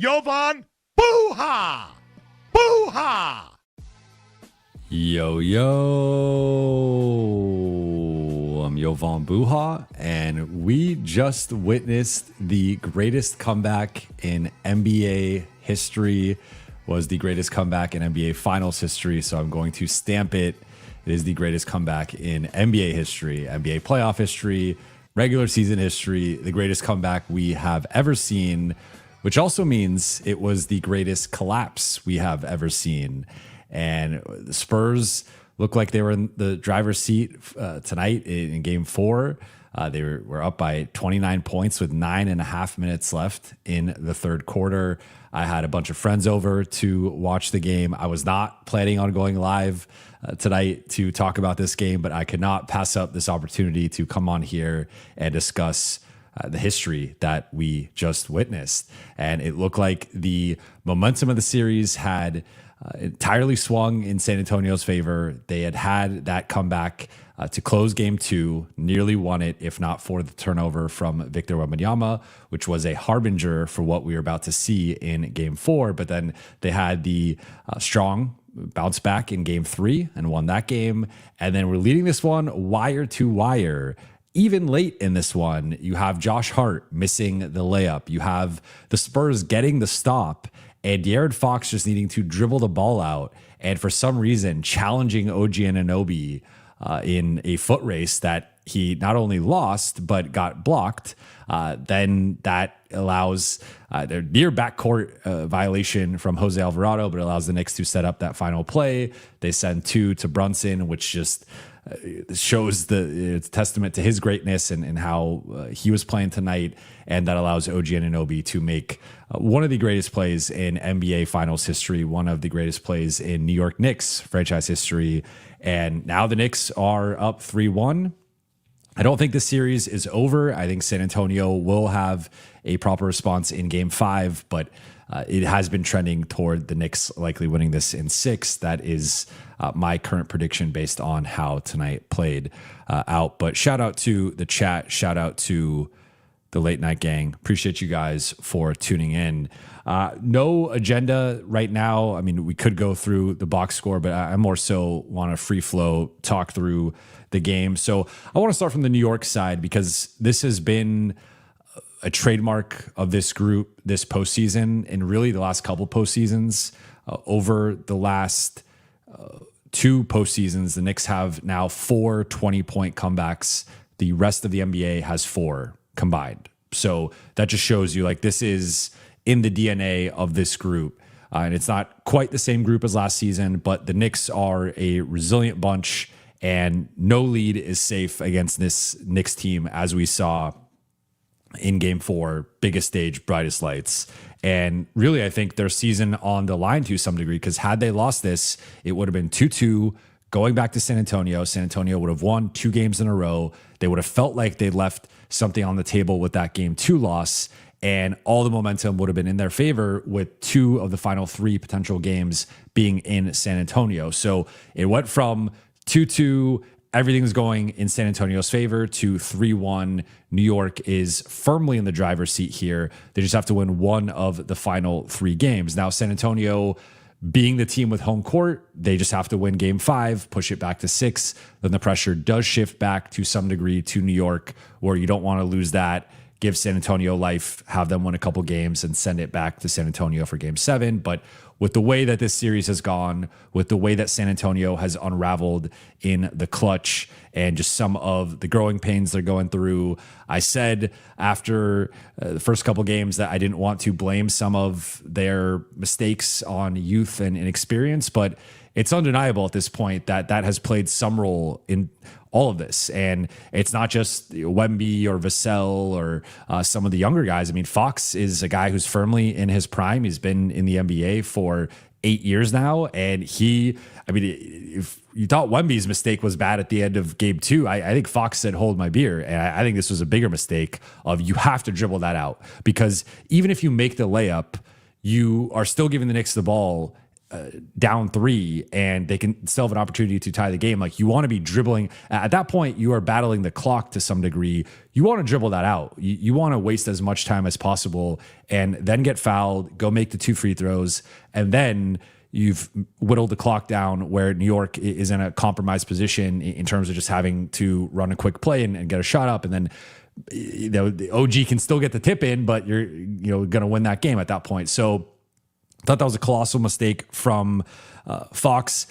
Jovan Buha! Buha! Yo, I'm Jovan Buha, and we just witnessed the greatest comeback in NBA history. Was the greatest comeback in NBA Finals history, so I'm going to stamp it. It is the greatest comeback in NBA history, NBA playoff history, regular season history, the greatest comeback we have ever seen, which also means it was the greatest collapse we have ever seen. And the Spurs looked like they were in the driver's seat tonight in Game 4. They were up by 29 points with 9.5 minutes left in the third quarter. I had a bunch of friends over to watch the game. I was not planning on going live tonight to talk about this game, but I could not pass up this opportunity to come on here and discuss the history that we just witnessed. And it looked like the momentum of the series had entirely swung in San Antonio's favor. They had that comeback to close Game 2, nearly won it, if not for the turnover from Victor Wembanyama, which was a harbinger for what we were about to see in Game 4. But then they had the strong bounce back in Game 3 and won that game. And then we're leading this one wire to wire. Even late in this one, you have Josh Hart missing the layup. You have the Spurs getting the stop and De'Aaron Fox just needing to dribble the ball out. And for some reason, challenging OG Anunoby in a foot race that he not only lost, but got blocked. Then that allows their near backcourt violation from Jose Alvarado, but allows the Knicks to set up that final play. They send 2 to Brunson, which just shows it's testament to his greatness and how he was playing tonight. And that allows OG Anunoby to make one of the greatest plays in NBA Finals history, one of the greatest plays in New York Knicks franchise history. And now the Knicks are up 3-1. I don't think the series is over. I think San Antonio will have a proper response in Game 5, but it has been trending toward the Knicks likely winning this in 6. That is my current prediction based on how tonight played out. But shout out to the chat. Shout out to the late night gang. Appreciate you guys for tuning in. No agenda right now. I mean, we could go through the box score, but I more so want to free flow talk through the game. So I want to start from the New York side because this has been a trademark of this group this postseason and really the last couple postseasons. Over the last 2 postseasons, the Knicks have now 4 20-point comebacks. The rest of the NBA has 4 combined. So that just shows you like this is in the DNA of this group. And it's not quite the same group as last season, but the Knicks are a resilient bunch and no lead is safe against this Knicks team, as we saw in Game 4, biggest stage, brightest lights. And really, I think their season on the line to some degree, because had they lost this, it would have been 2-2 going back to San Antonio. San Antonio would have won 2 games in a row. They would have felt like they left something on the table with that Game 2 loss, and all the momentum would have been in their favor with 2 of the final 3 potential games being in San Antonio. So it went from 2-2, everything's going in San Antonio's favor, to 3-1. New York is firmly in the driver's seat here. They just have to win 1 of the final 3 games. Now, San Antonio, being the team with home court, they just have to win Game 5, push it back to 6. Then the pressure does shift back to some degree to New York, where you don't want to lose that. Give San Antonio life, have them win a couple games, and send it back to San Antonio for Game 7. But with the way that this series has gone, with the way that San Antonio has unraveled in the clutch and just some of the growing pains they're going through, I said after the first couple games that I didn't want to blame some of their mistakes on youth and inexperience, but it's undeniable at this point that that has played some role in all of this. And it's not just Wemby or Vassell or some of the younger guys. I mean, Fox is a guy who's firmly in his prime. He's been in the NBA for 8 years now. And if you thought Wemby's mistake was bad at the end of Game 2, I think Fox said, hold my beer. And I think this was a bigger mistake of you have to dribble that out, because even if you make the layup, you are still giving the Knicks the ball down 3 and they can still have an opportunity to tie the game. Like, you want to be dribbling at that point. You are battling the clock to some degree. You want to dribble that out. You want to waste as much time as possible and then get fouled, go make the 2 free throws. And then you've whittled the clock down where New York is in a compromised position in terms of just having to run a quick play and get a shot up. And then, the OG can still get the tip in, but you're, going to win that game at that point. So I thought that was a colossal mistake from Fox.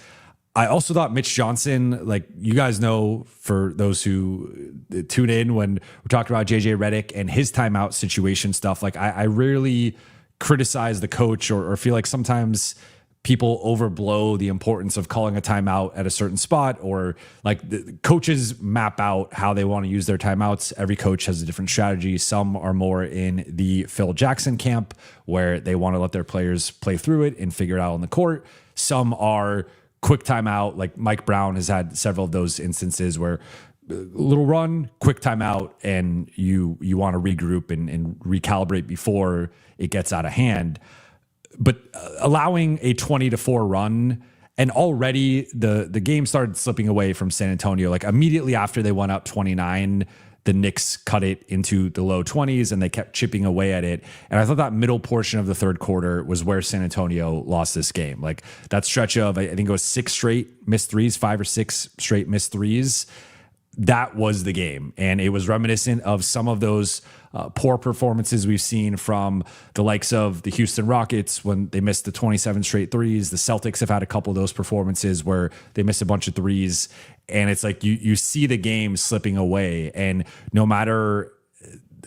I also thought Mitch Johnson, like, you guys know, for those who tune in when we're talking about JJ Redick and his timeout situation stuff, like, I rarely criticize the coach or feel like sometimes people overblow the importance of calling a timeout at a certain spot, or like the coaches map out how they want to use their timeouts. Every coach has a different strategy. Some are more in the Phil Jackson camp where they want to let their players play through it and figure it out on the court. Some are quick timeout. Like Mike Brown has had several of those instances where a little run, quick timeout, and you want to regroup and recalibrate before it gets out of hand. But allowing a 20-4 run, and already the game started slipping away from San Antonio. Like, immediately after they went up 29, the Knicks cut it into the low 20s and they kept chipping away at it. And I thought that middle portion of the third quarter was where San Antonio lost this game. Like, that stretch of, I think it was 6 straight missed threes, 5 or 6 straight missed threes. That was the game. And it was reminiscent of some of those poor performances we've seen from the likes of the Houston Rockets when they missed the 27 straight threes. The Celtics have had a couple of those performances where they missed a bunch of threes. And it's like you see the game slipping away. And no matter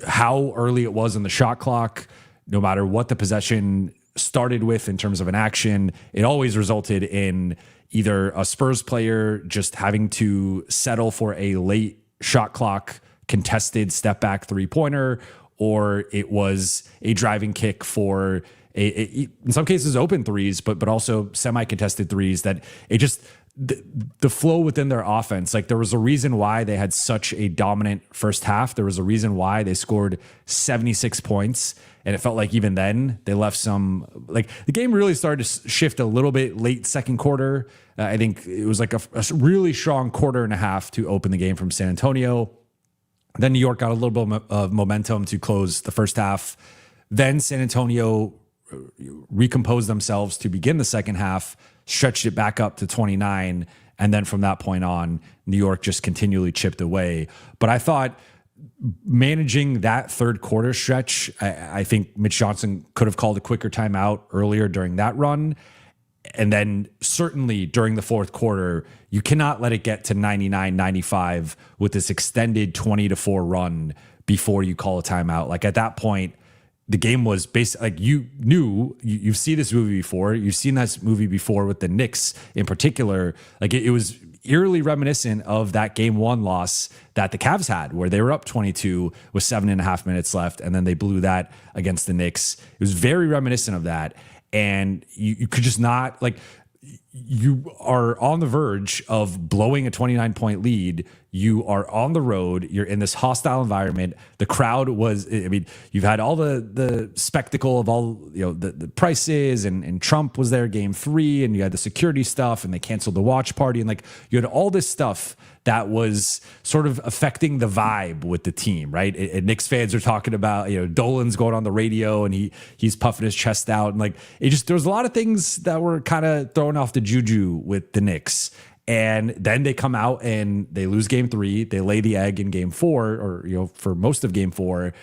how early it was in the shot clock, no matter what the possession started with in terms of an action, it always resulted in either a Spurs player just having to settle for a late shot clock contested step back 3-pointer, or it was a driving kick for in some cases open threes, but also semi-contested threes. That it just, the flow within their offense, like, there was a reason why they had such a dominant first half. There was a reason why they scored 76 points. And it felt like even then they left some, like, the game really started to shift a little bit late second quarter. I think it was like a really strong quarter and a half to open the game from San Antonio. Then New York got a little bit of momentum to close the first half. Then San Antonio recomposed themselves to begin the second half, stretched it back up to 29. And then from that point on, New York just continually chipped away. But I thought managing that third quarter stretch, I think Mitch Johnson could have called a quicker timeout earlier during that run. And then certainly during the fourth quarter, you cannot let it get to 99-95 with this extended 20-4 run before you call a timeout. Like, at that point, the game was basically, like, you've seen this movie before. You've seen this movie before with the Knicks in particular. Like, it was eerily reminiscent of that game 1 loss that the Cavs had, where they were up 22 with 7.5 minutes left, and then they blew that against the Knicks. It was very reminiscent of that. And you could just not, like, you are on the verge of blowing a 29-point lead. You are on the road. You're in this hostile environment. The crowd was, I mean, you've had all the spectacle of all, the prices, and Trump was there game 3, and you had the security stuff, and they canceled the watch party. And, like, you had all this stuff that was sort of affecting the vibe with the team, right? And Knicks fans are talking about, Dolan's going on the radio and he's puffing his chest out. And, like, there was a lot of things that were kind of throwing off the juju with the Knicks. And then they come out and they lose game 3. They lay the egg in game 4, or, for most of game 4.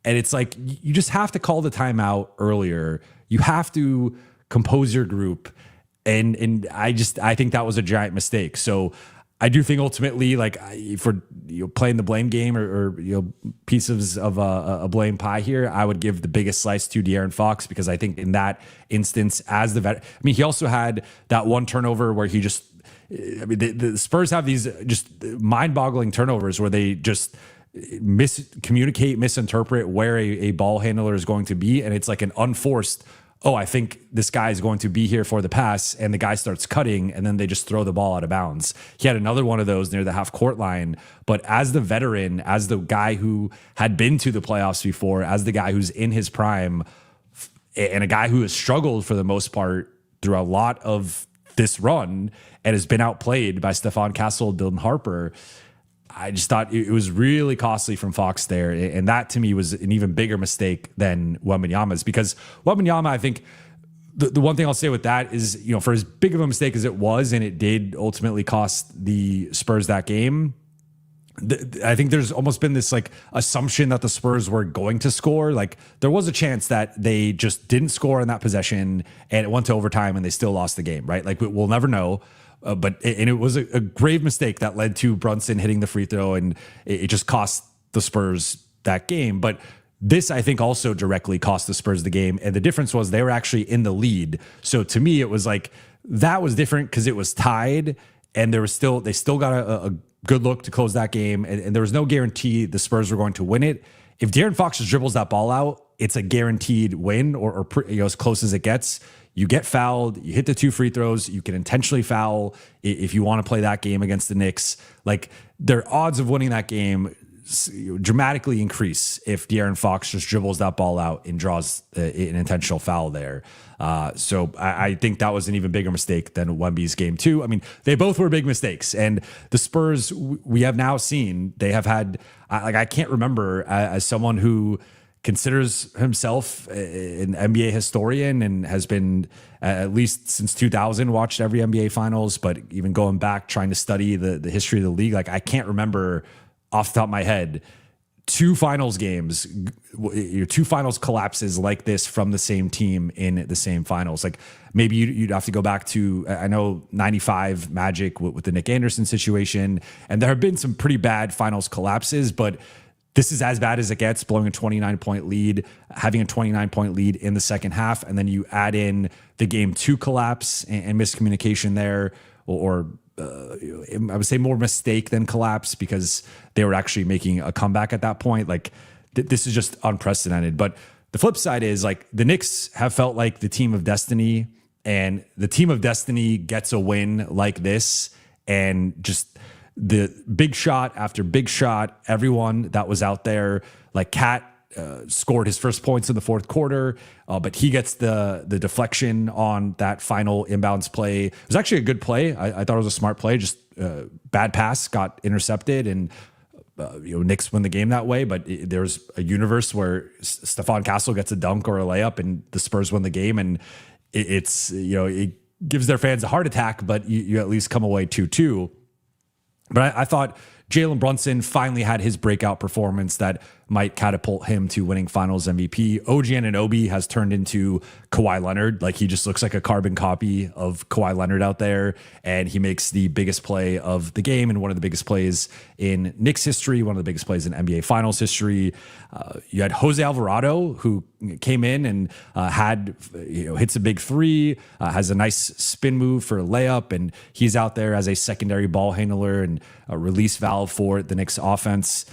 And it's like, you just have to call the timeout earlier. You have to compose your group. And I think that was a giant mistake. So I do think ultimately, like, for playing the blame game or pieces of a blame pie here, I would give the biggest slice to De'Aaron Fox, because I think in that instance, as the vet, I mean, he also had that one turnover where he just, I mean, the Spurs have these just mind-boggling turnovers where they just miscommunicate, misinterpret where a ball handler is going to be, and it's like an unforced, oh, I think this guy is going to be here for the pass, and the guy starts cutting, and then they just throw the ball out of bounds. He had another one of those near the half-court line, but as the veteran, as the guy who had been to the playoffs before, as the guy who's in his prime, and a guy who has struggled for the most part through a lot of this run and has been outplayed by Stephon Castle, Dylan Harper. I just thought it was really costly from Fox there. And that to me was an even bigger mistake than Wembanyama's, because Wembanyama, I think the one thing I'll say with that is, for as big of a mistake as it was, and it did ultimately cost the Spurs that game, I think there's almost been this like assumption that the Spurs were going to score. Like there was a chance that they just didn't score in that possession and it went to overtime and they still lost the game, right? Like we'll never know. But it was a grave mistake that led to Brunson hitting the free throw, and it just cost the Spurs that game. But this, I think, also directly cost the Spurs the game. And the difference was they were actually in the lead. So to me, it was like that was different because it was tied and they still got a good look to close that game. And there was no guarantee the Spurs were going to win it. If De'Aaron Fox just dribbles that ball out, it's a guaranteed win or as close as it gets. You get fouled, you hit the 2 free throws, you can intentionally foul if you want to play that game against the Knicks. Like their odds of winning that game dramatically increase if De'Aaron Fox just dribbles that ball out and draws an intentional foul there. So I think that was an even bigger mistake than Wemby's game 2. I mean, they both were big mistakes. And the Spurs, we have now seen, they have had, I can't remember as someone who considers himself an NBA historian and has been, at least since 2000, watched every NBA finals, but even going back, trying to study the history of the league, like I can't remember off the top of my head 2 finals games, 2 finals collapses like this from the same team in the same finals. Like maybe you'd have to go back to, I know 95 Magic with the Nick Anderson situation, and there have been some pretty bad finals collapses, but this is as bad as it gets, blowing a 29-point lead, having a 29-point lead in the second half, and then you add in the game 2 collapse and miscommunication there, or I would say more mistake than collapse, because they were actually making a comeback at that point. Like this is just unprecedented. But the flip side is like the Knicks have felt like the team of destiny, and the team of destiny gets a win like this, and just the big shot after big shot, everyone that was out there, like Cat scored his first points in the fourth quarter, but he gets the deflection on that final inbounds play. It was actually a good play. I thought it was a smart play, just bad pass got intercepted, and Knicks win the game that way. But there's a universe where Stephon Castle gets a dunk or a layup and the Spurs win the game, and it gives their fans a heart attack, but you at least come away 2-2. But I thought Jalen Brunson finally had his breakout performance that might catapult him to winning Finals MVP. OG Anunoby has turned into Kawhi Leonard. Like he just looks like a carbon copy of Kawhi Leonard out there, and he makes the biggest play of the game and one of the biggest plays in Knicks history, one of the biggest plays in NBA Finals history. You had Jose Alvarado, who came in and hits a big 3, has a nice spin move for a layup, and he's out there as a secondary ball handler and a release valve for the Knicks offense.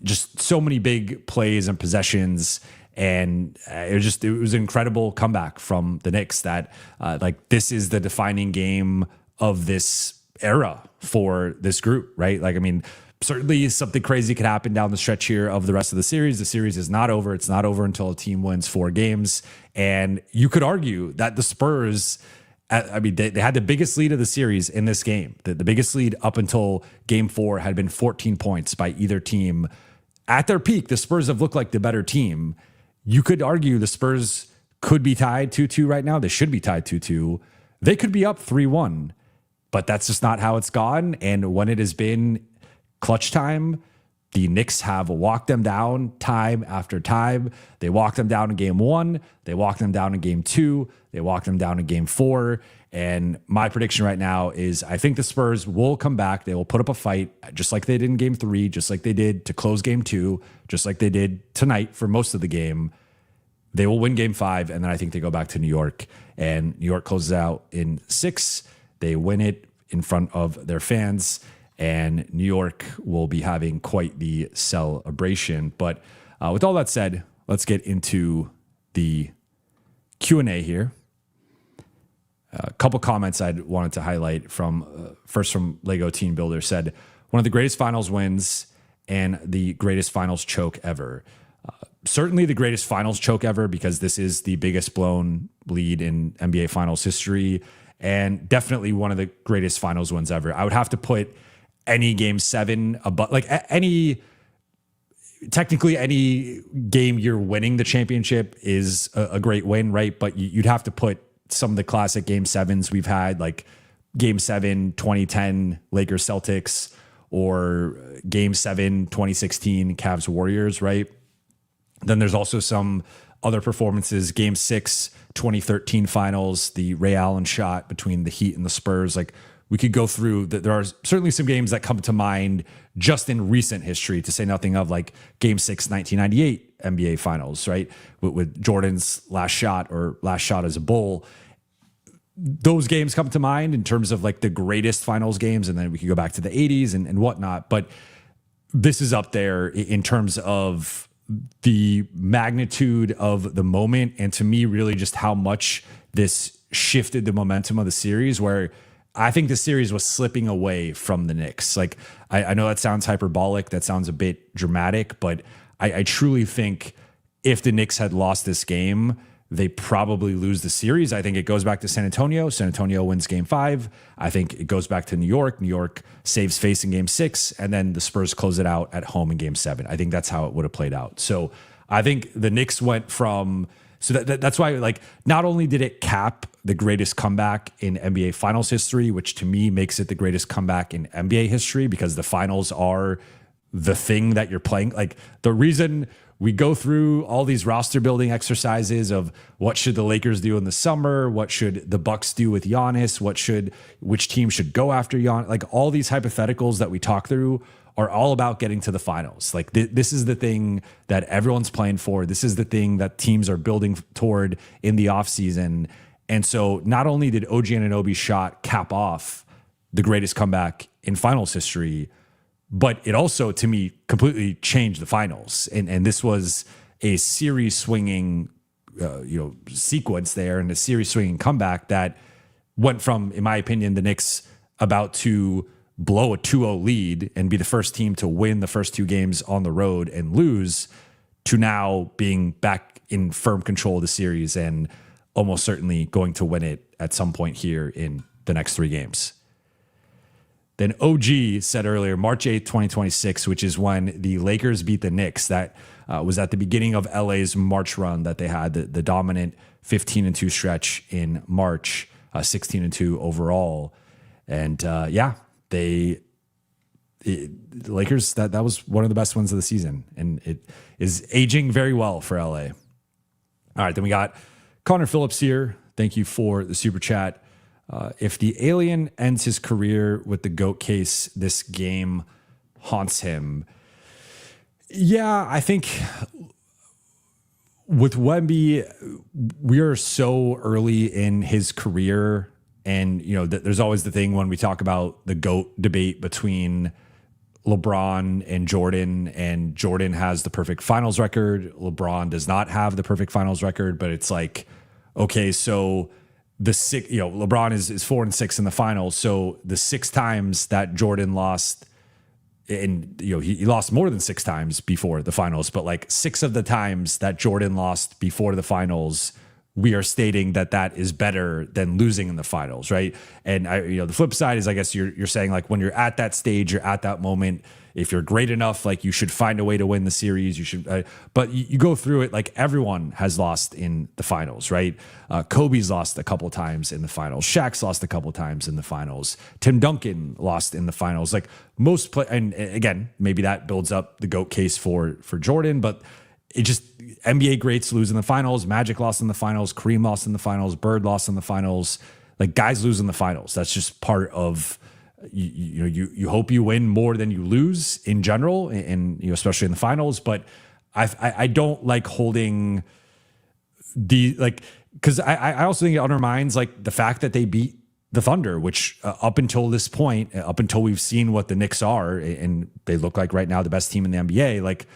Just so many big plays and possessions, and it was an incredible comeback from the Knicks that this is the defining game of this era for this group, right? Like, I mean, certainly something crazy could happen down the stretch here of the rest of the series. The series is not over. It's not over until a team wins 4 games. And you could argue that the Spurs, they had the biggest lead of the series in this game. The biggest lead up until game 4 had been 14 points by either team. At their peak, the Spurs have looked like the better team. You could argue the Spurs could be tied 2-2 right now. They should be tied 2-2. They could be up 3-1, but that's just not how it's gone. And when it has been clutch time, the Knicks have walked them down time after time. They walked them down in game 1. They walked them down in game 2. They walked them down in game 4. And my prediction right now is I think the Spurs will come back. They will put up a fight just like they did in game 3, just like they did to close game 2, just like they did tonight for most of the game. They will win game 5, and then I think they go back to New York, and New York closes out in 6. They win it in front of their fans, and New York will be having quite the celebration. But with all that said, let's get into the Q&A here. A couple comments I'd wanted to highlight first from Lego Team Builder said, one of the greatest finals wins and the greatest finals choke ever. Certainly the greatest finals choke ever, because this is the biggest blown lead in NBA Finals history, and definitely one of the greatest Finals wins ever. I would have to put any Game 7 above, like technically any game you're winning the championship is a great win, right? But you'd have to put some of the classic Game 7s we've had, like Game 7 2010 Lakers Celtics, or Game 7 2016 Cavs Warriors, right? Then there's also some other performances. Game 6 2013 Finals, the Ray Allen shot between the Heat and the Spurs. Like, we could go through that. There are certainly some games that come to mind just in recent history, to say nothing of like Game 6 1998 NBA Finals, right? With Jordan's last shot as a Bull. Those games come to mind in terms of like the greatest Finals games, and then we could go back to the 80s and whatnot. But this is up there in terms of the magnitude of the moment, and to me, really just how much this shifted the momentum of the series, where I think the series was slipping away from the Knicks. Like, I know that sounds hyperbolic, that sounds a bit dramatic, but I truly think if the Knicks had lost this game, they probably lose the series. I think it goes back to San Antonio. San Antonio wins Game 5. I think it goes back to New York. New York saves face in Game 6, and then the Spurs close it out at home in Game 7. I think that's how it would have played out. So I think the Knicks went from... So that's why, like, not only did it cap the greatest comeback in NBA Finals history, which to me makes it the greatest comeback in NBA history, because the finals are the thing that you're playing. Like, the reason we go through all these roster building exercises of what should the Lakers do in the summer, what should the Bucks do with Giannis, which team should go after Giannis, like all these hypotheticals that we talk through are all about getting to the finals. Like, this is the thing that everyone's playing for. This is the thing that teams are building toward in the offseason. And so not only did OG Anunoby's shot cap off the greatest comeback in finals history, but it also, to me, completely changed the finals. And this was a series swinging sequence there, and a series swinging comeback that went from, in my opinion, the Knicks about to blow a 2-0 lead and be the first team to win the first 2 games on the road and lose, to now being back in firm control of the series and almost certainly going to win it at some point here in the next 3 games. Then OG said earlier, March 8th, 2026, which is when the Lakers beat the Knicks. That was at the beginning of LA's March run that they had, the dominant 15-2 stretch in March, 16-2 overall. And the Lakers, that was one of the best wins of the season, and it is aging very well for LA. All right, then we got Connor Phillips here. Thank you for the super chat. If the alien ends his career with the GOAT case, this game haunts him. Yeah, I think with Wemby, we are so early in his career. And, there's always the thing when we talk about the GOAT debate between LeBron and Jordan has the perfect finals record. LeBron does not have the perfect finals record, but it's like, okay, so LeBron is 4-6 in the finals. So the 6 times that Jordan lost, and he lost more than 6 times before the finals, but like 6 of the times that Jordan lost before the finals, we are stating that is better than losing in the finals, right? And the flip side is, I guess you're saying, like, when you're at that stage, you're at that moment, if you're great enough, like, you should find a way to win the series. You should, but you go through it, like, everyone has lost in the finals, right? Kobe's lost a couple times in the finals. Shaq's lost a couple times in the finals. Tim Duncan lost in the finals. Like, and again, maybe that builds up the GOAT case for Jordan, but it just, NBA greats lose in the finals. Magic lost in the finals. Kareem lost in the finals. Bird lost in the finals. Like, guys lose in the finals. That's just part of, you hope you win more than you lose in general, and especially in the finals. But I don't like holding because I also think it undermines, like, the fact that they beat the Thunder, which up until this point, up until we've seen what the Knicks are, and they look like right now the best team in the NBA, like,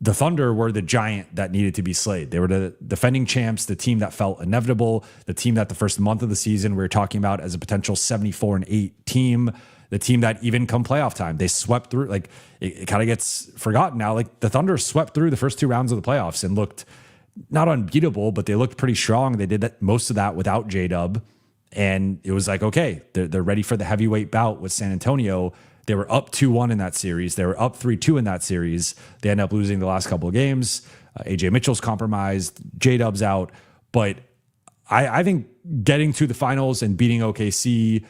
the Thunder were the giant that needed to be slayed. They were the defending champs, the team that felt inevitable, the team that the first month of the season we were talking about as a potential 74-8 team, the team that even come playoff time, they swept through. Like, it kind of gets forgotten now. Like, the Thunder swept through the first 2 rounds of the playoffs and looked not unbeatable, but they looked pretty strong. They did that, most of that without J-Dub. And it was like, okay, they're ready for the heavyweight bout with San Antonio. They were up 2-1 in that series. They were up 3-2 in that series. They ended up losing the last couple of games. AJ Mitchell's compromised. J-Dub's out. But I think getting to the finals and beating OKC,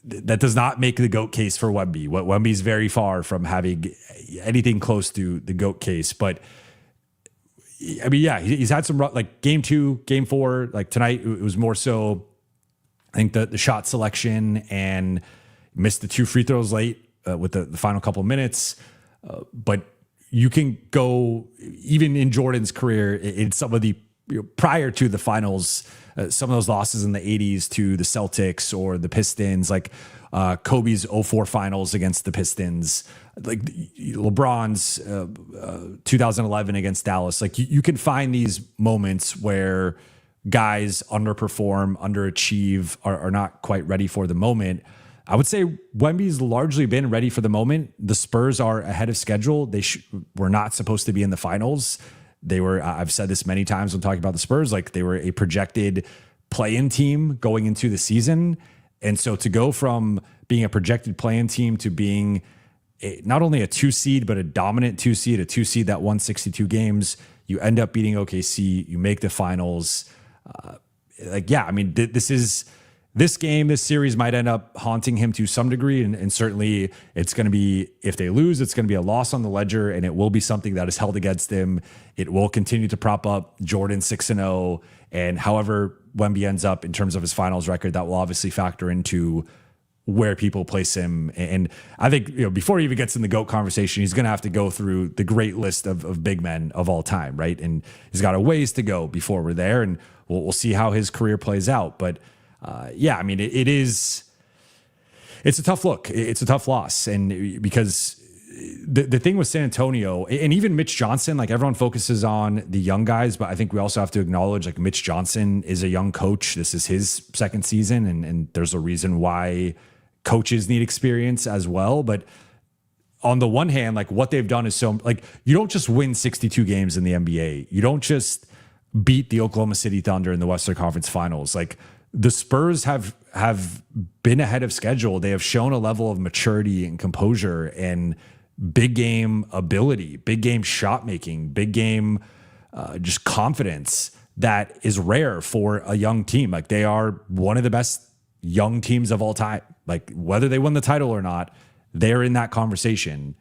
that does not make the GOAT case for Wemby. Wemby's very far from having anything close to the GOAT case. But I mean, yeah, he's had some, like game 2, game 4, like tonight, it was more so, I think the shot selection and missed the 2 free throws late with the final couple of minutes. But you can go, even in Jordan's career, in some of the, prior to the finals, some of those losses in the 80s to the Celtics or the Pistons, like Kobe's 04 finals against the Pistons, like LeBron's 2011 against Dallas. Like you can find these moments where guys underperform, underachieve, are not quite ready for the moment. I would say Wemby's largely been ready for the moment. The Spurs are ahead of schedule. They were not supposed to be in the finals. They were, I've said this many times when talking about the Spurs, like they were a projected play-in team going into the season. And so to go from being a projected play-in team to being not only a 2 seed, but a dominant 2 seed, a 2 seed that won 62 games, you end up beating OKC, you make the finals. I mean, this game, this series might end up haunting him to some degree. And certainly it's going to be, if they lose, it's going to be a loss on the ledger, and it will be something that is held against him. It will continue to prop up Jordan 6-0. And however Wemby ends up in terms of his finals record, that will obviously factor into where people place him. And I think, before he even gets in the GOAT conversation, he's going to have to go through the great list of big men of all time, right? And he's got a ways to go before we're there, and we'll see how his career plays out. But I mean, it's a tough look. It's a tough loss. And because the thing with San Antonio and even Mitch Johnson, like everyone focuses on the young guys, but I think we also have to acknowledge like Mitch Johnson is a young coach. This is his second season. And there's a reason why coaches need experience as well. But on the one hand, like what they've done is so, like, you don't just win 62 games in the NBA. You don't just beat the Oklahoma City Thunder in the Western Conference Finals. Like, the Spurs have been ahead of schedule. They have shown a level of maturity and composure and big game ability, big game shot making, big game just confidence that is rare for a young team. Like, they are one of the best young teams of all time. Like, whether they win the title or not, they're in that conversation.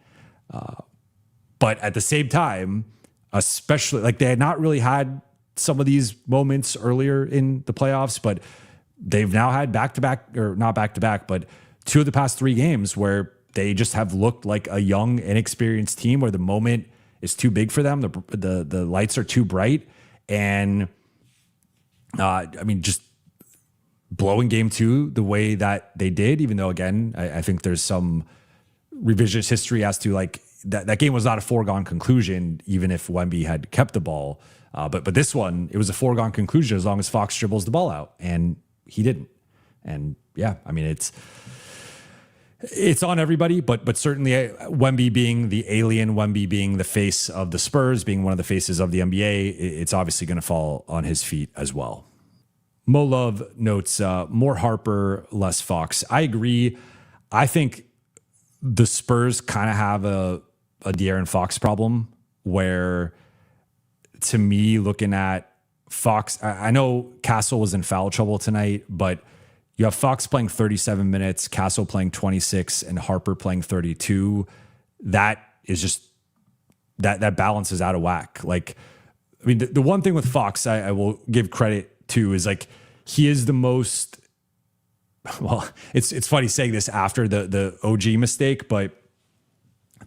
But at the same time, especially, like, they had not really had some of these moments earlier in the playoffs, but they've now had back-to-back, or not back-to-back, but 2 of the past 3 games where they just have looked like a young, inexperienced team where the moment is too big for them. The lights are too bright. And I mean, just blowing game 2 the way that they did, even though, again, I think there's some revisionist history as to like that game was not a foregone conclusion, even if Wemby had kept the ball. But this one, it was a foregone conclusion as long as Fox dribbles the ball out, and he didn't. And yeah, I mean, it's on everybody, but certainly Wemby being the alien, Wemby being the face of the Spurs, being one of the faces of the NBA, it's obviously going to fall on his feet as well. Mo Love notes, more Harper, less Fox. I agree. I think the Spurs kind of have a De'Aaron Fox problem where, to me, looking at Fox, I know Castle was in foul trouble tonight, but you have Fox playing 37 minutes, Castle playing 26, and Harper playing 32. That is just, that balance is out of whack. Like, I mean, the one thing with Fox I will give credit to is, like, he is the most, well, it's funny saying this after the OG mistake, but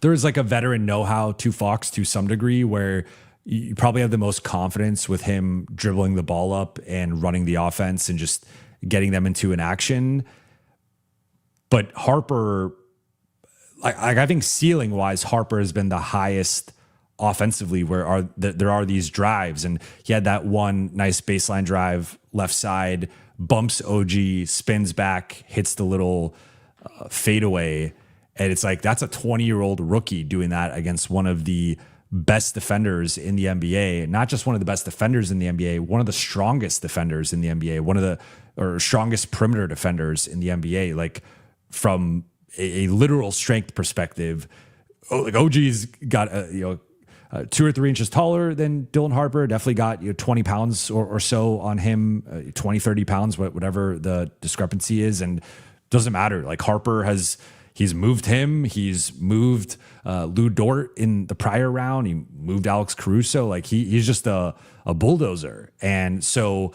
there is like a veteran know-how to Fox to some degree where you probably have the most confidence with him dribbling the ball up and running the offense and just getting them into an action. But Harper, like I think ceiling wise, Harper has been the highest offensively where there are these drives. And he had that one nice baseline drive left side, bumps OG, spins back, hits the little fadeaway. And it's like, that's a 20-year-old rookie doing that against one of the best defenders in the NBA, not just one of the best defenders in the NBA, one of the strongest defenders in the NBA, one of the or strongest perimeter defenders in the NBA. Like from a literal strength perspective, like OG's got 2 or 3 inches taller than Dylan Harper, definitely got 20 pounds or so on him, 20, 30 pounds, whatever the discrepancy is. And doesn't matter. Like Harper he's moved him. He's moved Lou Dort in the prior round. He moved Alex Caruso. Like he's just a bulldozer. And so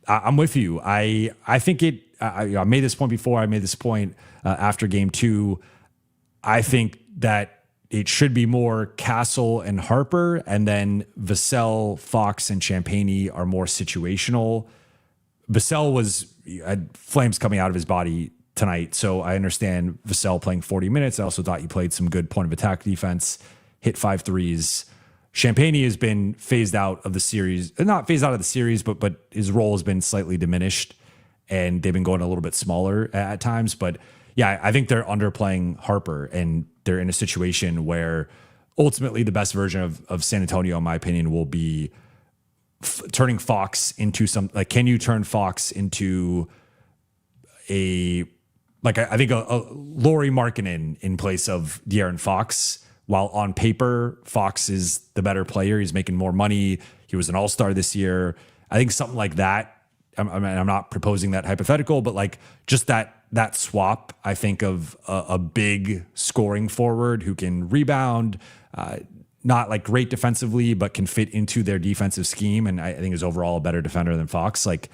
I'm with you. I think I made this point before. I made this point after game 2. I think that it should be more Castle and Harper, and then Vassell, Fox, and Champagnie are more situational. Vassell had flames coming out of his body tonight, so I understand Vassell playing 40 minutes. I also thought he played some good point of attack defense, hit 5 threes. Champagnie has been phased out of the series, not phased out of the series, but his role has been slightly diminished, and they've been going a little bit smaller at times. But yeah, I think they're underplaying Harper, and they're in a situation where ultimately the best version of San Antonio, in my opinion, will be turning Fox into can you turn Fox into I think a Lauri Markkanen in place of De'Aaron Fox, while on paper, Fox is the better player. He's making more money. He was an all-star this year. I think something like that. I'm not proposing that hypothetical, but like just that swap, I think of a big scoring forward who can rebound, not like great defensively, but can fit into their defensive scheme. And I think is overall a better defender than Fox. Like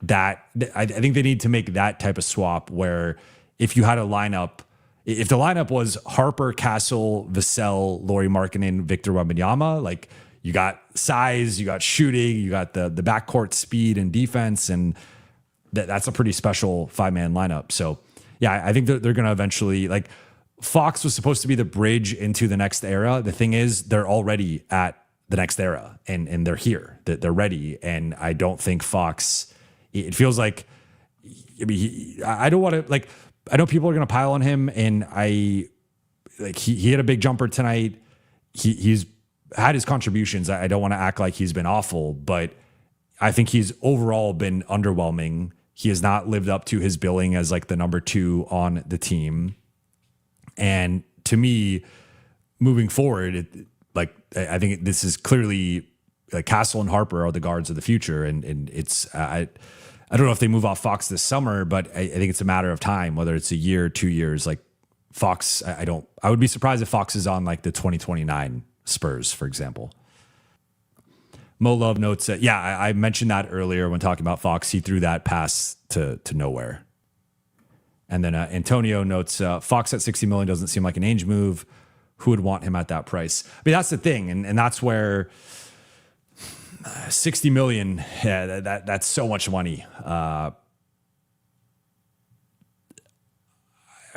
that, I think they need to make that type of swap where if you had a lineup, if the lineup was Harper, Castle, Vassell, Lauri Markkanen, Victor Wembanyama, like you got size, you got shooting, you got the backcourt speed and defense, and that's a pretty special 5-man lineup. So yeah, I think they're going to eventually, like Fox was supposed to be the bridge into the next era. The thing is they're already at the next era and they're here, they're ready. And I don't think Fox, it feels like, I don't want to, like, I know people are going to pile on him, and he hit a big jumper tonight. He's had his contributions. I don't want to act like he's been awful, but I think he's overall been underwhelming. He has not lived up to his billing as like the number 2 on the team. And to me, moving forward, I think this is clearly Castle and Harper are the guards of the future. And it's, I don't know if they move off Fox this summer, but I think it's a matter of time, whether it's a year, 2 years. Like Fox, I would be surprised if Fox is on like the 2029 Spurs, for example. Mo Love notes that, yeah, I mentioned that earlier when talking about Fox. He threw that pass to nowhere. And then Antonio notes, Fox at 60 million doesn't seem like an Ainge move. Who would want him at that price? I mean, that's the thing. And that's where 60 million, yeah, that's so much money. I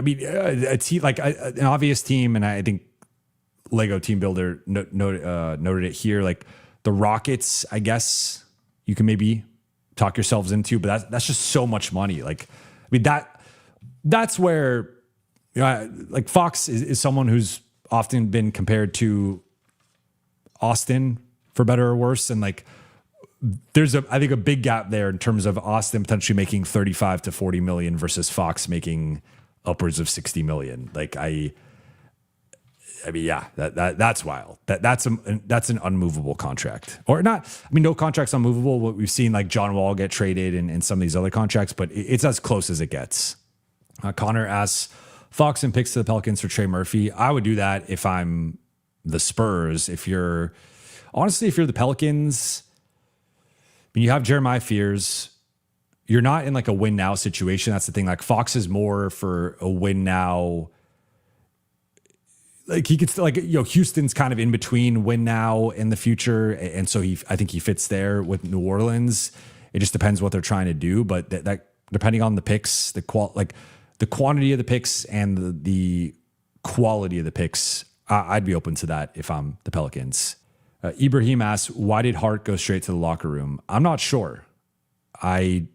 mean, it's like an obvious team, and I think Lego Team Builder noted it here. Like the Rockets, I guess you can maybe talk yourselves into, but that's just so much money. Like, I mean, that's where, like Fox is someone who's often been compared to Austin for better or worse. And like, there's I think a big gap there in terms of Austin potentially making 35 to 40 million versus Fox making upwards of 60 million. Like I mean, yeah, that's wild. That's an unmovable contract, or not. I mean, no contract's unmovable. What we've seen, like John Wall get traded and some of these other contracts, but it's as close as it gets. Connor asks, Fox and picks to the Pelicans for Trey Murphy. I would do that if I'm the Spurs. If you're the Pelicans, I mean, you have Jeremiah Fears. You're not in like a win now situation. That's the thing. Like Fox is more for a win now. Like he could still, like, Houston's kind of in between win now and the future. And so I think he fits there with New Orleans. It just depends what they're trying to do. But that depending on the picks, the quantity of the picks and the quality of the picks, I'd be open to that if I'm the Pelicans. Ibrahim asks, why did Hart go straight to the locker room? I'm not sure. I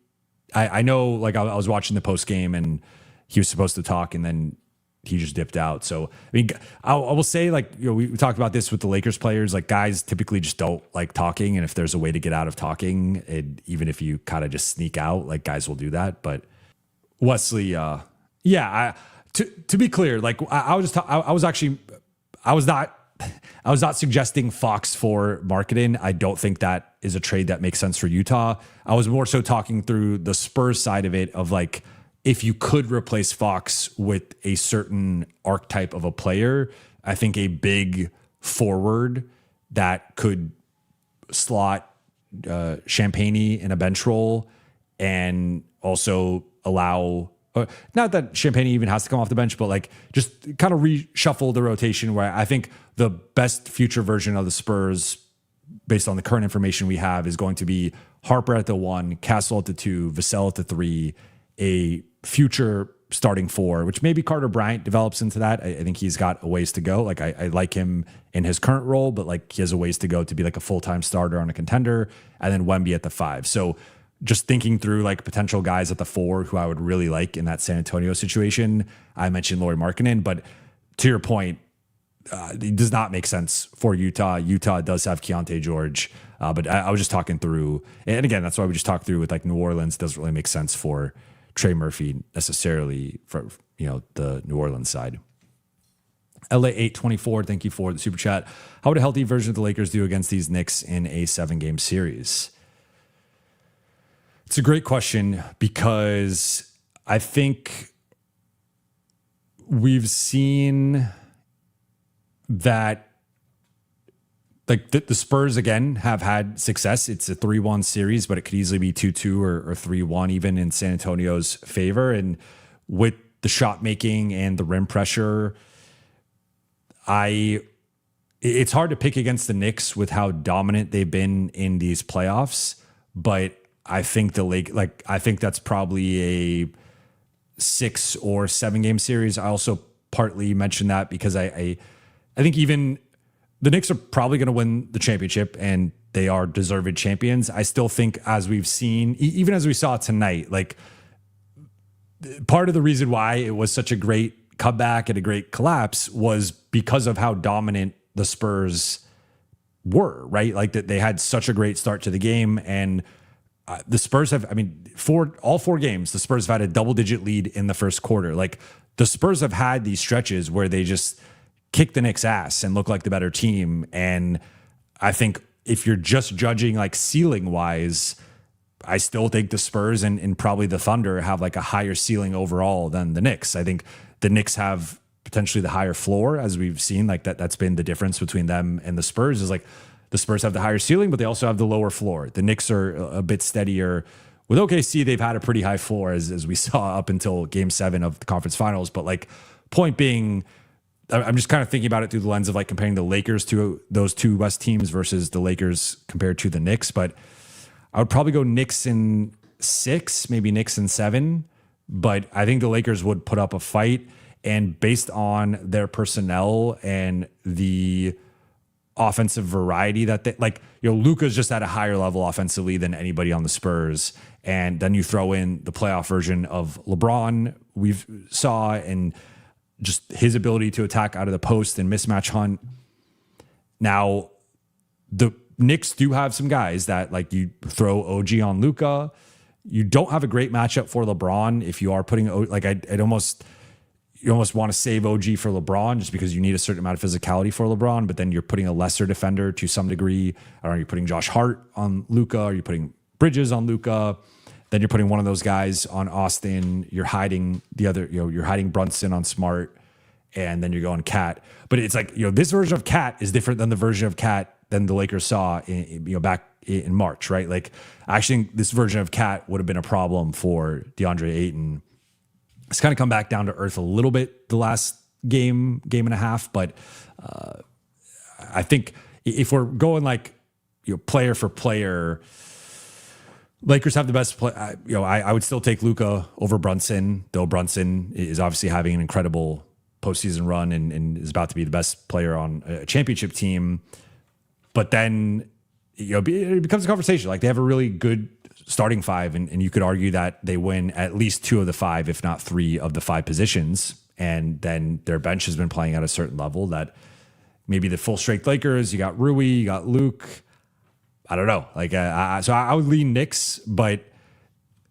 know, like I was watching the post game and he was supposed to talk, and then he just dipped out. So, I mean, I will say, like, we talked about this with the Lakers players, like guys typically just don't like talking. And if there's a way to get out of talking, even if you kind of just sneak out, like guys will do that. But Wesley, to be clear, like I was not suggesting Fox for Marketing. I don't think that is a trade that makes sense for Utah. I was more so talking through the Spurs side of it, of like, if you could replace Fox with a certain archetype of a player, I think a big forward that could slot Champagnie in a bench role and also allow, not that Champagnie even has to come off the bench, but like just kind of reshuffle the rotation, where I think the best future version of the Spurs, based on the current information we have, is going to be Harper at the 1, Castle at the 2, Vassell at the 3, a future starting 4, which maybe Carter Bryant develops into that. I think he's got a ways to go. Like I like him in his current role, but like he has a ways to go to be like a full-time starter on a contender, and then Wemby at the 5. So just thinking through like potential guys at the 4 who I would really like in that San Antonio situation, I mentioned Lauri Markkanen, but to your point, it does not make sense for Utah. Utah does have Keontae George, but I was just talking through, and again, that's why we just talked through with like New Orleans. Doesn't really make sense for Trey Murphy necessarily for the New Orleans side. LA 824, thank you for the super chat. How would a healthy version of the Lakers do against these Knicks in a 7-game series? It's a great question, because I think we've seen that like the Spurs again have had success. It's a 3-1 series, but it could easily be 2-2 or 3-1 even in San Antonio's favor. And with the shot making and the rim pressure, it's hard to pick against the Knicks with how dominant they've been in these playoffs. But I think I think that's probably a 6 or 7 game series. I also partly mentioned that because I think even the Knicks are probably going to win the championship, and they are deserved champions. I still think, as we've seen, even as we saw tonight, like part of the reason why it was such a great comeback and a great collapse was because of how dominant the Spurs were, right? Like that they had such a great start to the game, and the Spurs have, all 4 games, the Spurs have had a double-digit lead in the first quarter. Like the Spurs have had these stretches where they just kick the Knicks' ass and look like the better team. And I think if you're just judging like ceiling wise, I still think the Spurs and probably the Thunder have like a higher ceiling overall than the Knicks. I think the Knicks have potentially the higher floor, as we've seen. Like that's been the difference between them and the Spurs, is like the Spurs have the higher ceiling, but they also have the lower floor. The Knicks are a bit steadier. With OKC, they've had a pretty high floor, as we saw up until Game 7 of the conference finals. But like, point being, I'm just kind of thinking about it through the lens of like comparing the Lakers to those 2 West teams versus the Lakers compared to the Knicks. But I would probably go Knicks in 6, maybe Knicks in 7. But I think the Lakers would put up a fight. And based on their personnel and the offensive variety that they like, Luka's just at a higher level offensively than anybody on the Spurs. And then you throw in the playoff version of LeBron we've saw, and just his ability to attack out of the post and mismatch hunt. Now, the Knicks do have some guys that like you throw OG on Luka. You don't have a great matchup for LeBron if you are putting like you almost want to save OG for LeBron just because you need a certain amount of physicality for LeBron, but then you're putting a lesser defender to some degree. Or you're putting Josh Hart on Luka, or you're putting Bridges on Luka. Then you're putting one of those guys on Austin. You're hiding the other, you're hiding Brunson on Smart, and then you're going Cat. But it's like, this version of Cat is different than the version of Cat than the Lakers saw back in March, right? Like, I actually think this version of Cat would have been a problem for DeAndre Ayton. It's kind of come back down to earth a little bit the last game and a half, but I think if we're going like player for player, Lakers have the best play. I would still take Luka over Brunson, though Brunson is obviously having an incredible postseason run and is about to be the best player on a championship team. But then it becomes a conversation. Like, they have a really good starting 5, and you could argue that they win at least 2 of the 5, if not 3 of the 5 positions. and then their bench has been playing at a certain level that maybe the full strength Lakers, you got Rui, you got Luke. I don't know. Like, so I would lean Knicks, but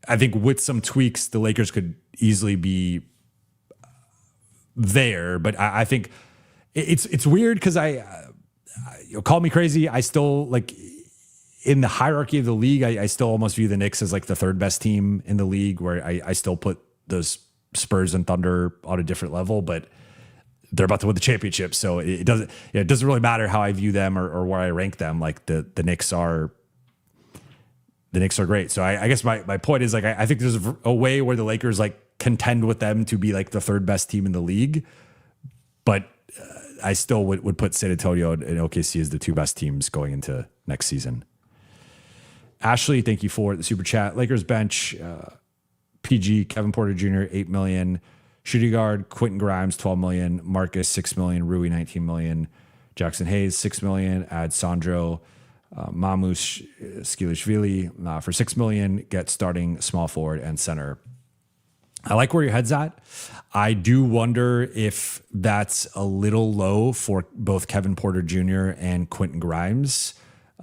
I think with some tweaks, the Lakers could easily be there. But I think it's weird because call me crazy. I still like in the hierarchy of the league, I still almost view the Knicks as like the third best team in the league, where I still put those Spurs and Thunder on a different level, but they're about to win the championship. So it doesn't really matter how I view them or where I rank them. Like the Knicks are great. So I guess my point is like, I think there's a way where the Lakers like contend with them to be like the third best team in the league, but I still would put San Antonio and OKC as the two best teams going into next season. Ashley, thank you for the super chat. Lakers bench, PG, Kevin Porter Jr., $8 million. Shooting guard, Quentin Grimes, $12 million. Marcus, $6 million. Rui, $19 million. Jackson Hayes, $6 million. Add Sandro, Mamush Skilishvili for $6 million. Get starting small forward and center. I like where your head's at. I do wonder if that's a little low for both Kevin Porter Jr. and Quentin Grimes.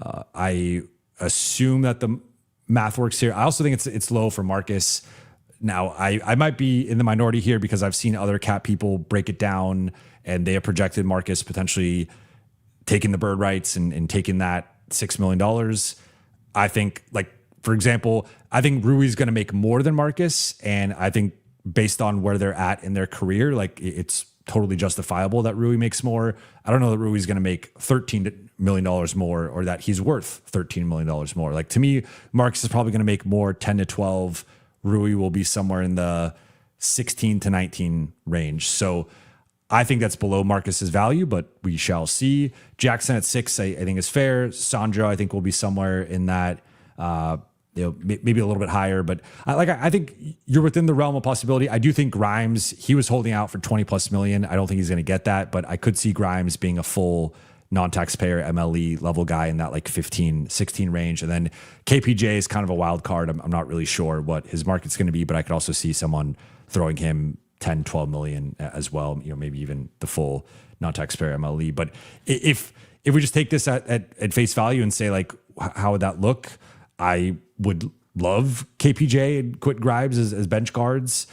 I assume that the math works here. I also think it's low for Marcus. Now, I might be in the minority here because I've seen other cap people break it down, and they have projected Marcus potentially taking the bird rights and taking that $6 million. I think, like, for example, I think Rui's going to make more than Marcus, and I think based on where they're at in their career, like, it's totally justifiable that Rui makes more. I don't know that Rui's going to make $13 million more or that he's worth $13 million more. Like, to me, Marcus is probably going to make more, 10 to 12. Rui will be somewhere in the 16 to 19 range. So I think that's below Marcus's value, but we shall see. Jackson at 6, I think is fair. Sandro, I think, will be somewhere in that, maybe a little bit higher, but I think you're within the realm of possibility. I do think Grimes, he was holding out for 20 plus million. I don't think he's going to get that, but I could see Grimes being a full non-taxpayer MLE level guy in that like 15, 16 range. And then KPJ is kind of a wild card. I'm not really sure what his market's going to be, but I could also see someone throwing him 10, 12 million as well, maybe even the full non-taxpayer MLE. But if we just take this at face value and say, like, how would that look? I would love KPJ and Quentin Grimes as bench guards,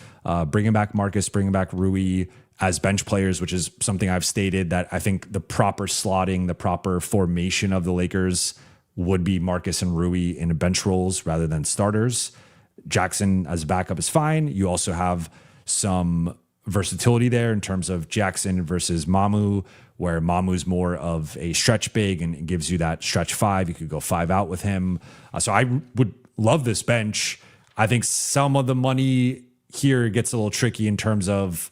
bringing back Marcus, bringing back Rui as bench players, which is something I've stated that I think the proper slotting, the proper formation of the Lakers would be Marcus and Rui in bench roles rather than starters. Jackson as backup is fine. You also have some versatility there in terms of Jackson versus Mamu, where Mamu's more of a stretch big and gives you that stretch 5. You could go 5 out with him. So I would love this bench. I think some of the money here gets a little tricky in terms of,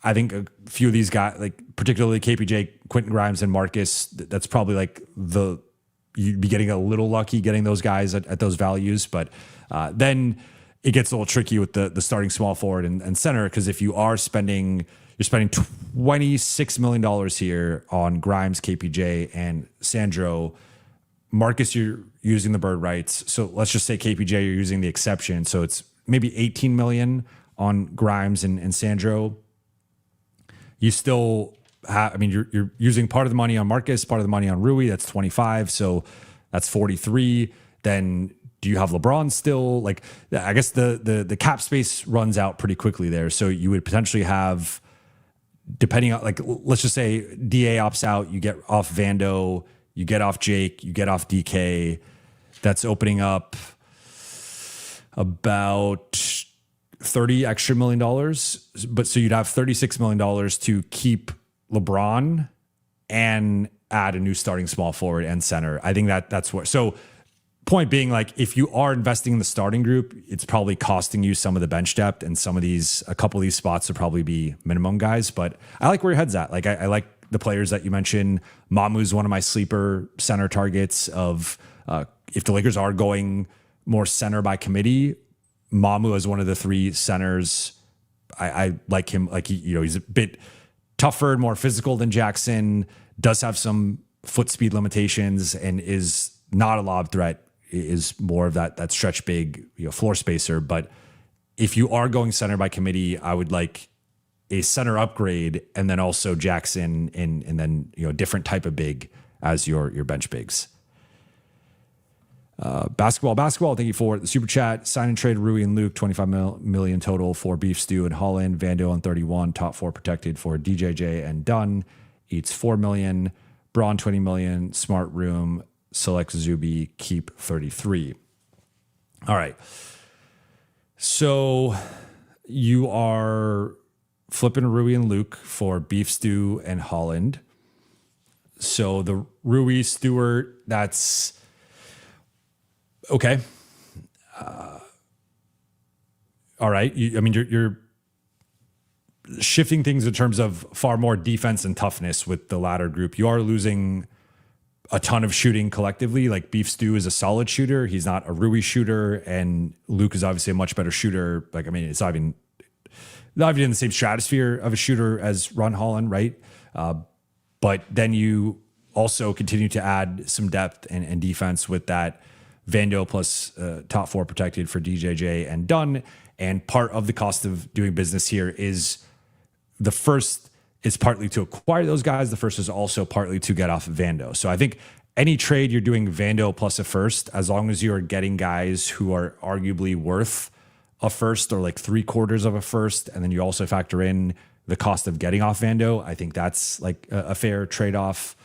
I think a few of these guys, like particularly KPJ, Quentin Grimes, and Marcus, that's probably like you'd be getting a little lucky getting those guys at those values. But then it gets a little tricky with the starting small forward and center, because if you're spending $26 million here on Grimes, KPJ, and Sandro. Marcus, you're using the bird rights. So let's just say KPJ, you're using the exception. So it's maybe 18 million on Grimes and Sandro. You still have, you're using part of the money on Marcus, part of the money on Rui. That's 25. So that's 43. Then do you have LeBron still? Like, I guess the cap space runs out pretty quickly there. So you would potentially have, depending on, like, let's just say DA opts out, you get off Vando, you get off Jake, you get off DK. That's opening up about $30 extra million. But so you'd have $36 million to keep LeBron and add a new starting small forward and center. I think that's where, so point being, like, if you are investing in the starting group, it's probably costing you some of the bench depth, and a couple of these spots would probably be minimum guys. But I like where your head's at. Like, I like the players that you mentioned. Mamu's one of my sleeper center targets of, if the Lakers are going more center by committee, Mamu is one of the 3 centers. I like him. Like, he's a bit tougher and more physical than Jackson, does have some foot speed limitations, and is not a lob threat, is more of that stretch big, floor spacer. But if you are going center by committee, I would like a center upgrade, and then also Jackson and then different type of big as your bench bigs. Basketball. Thank you for the super chat. Sign and trade Rui and Luke, 25 million total for Beef Stew and Holland. Vando on 31, top 4 protected for DJJ and Dunn. Eats 4 million. Braun 20 million. Smart Room. Select Zuby. Keep 33. All right. So you are flipping Rui and Luke for Beef Stew and Holland. So the Rui Stewart, that's okay. All right. You're shifting things in terms of far more defense and toughness with the latter group. You are losing a ton of shooting collectively. Like Beef Stew is a solid shooter. He's not a Rui shooter, and Luke is obviously a much better shooter. It's not even in the same stratosphere of a shooter as Ron Holland, right? But then you also continue to add some depth and defense with that Vando plus top 4 protected for DJJ and Dunn. And part of the cost of doing business here is the first is partly to acquire those guys. The first is also partly to get off Vando. So I think any trade you're doing Vando plus a first, as long as you're getting guys who are arguably worth a first or like 3/4 of a first, and then you also factor in the cost of getting off Vando, I think that's like a fair trade-off.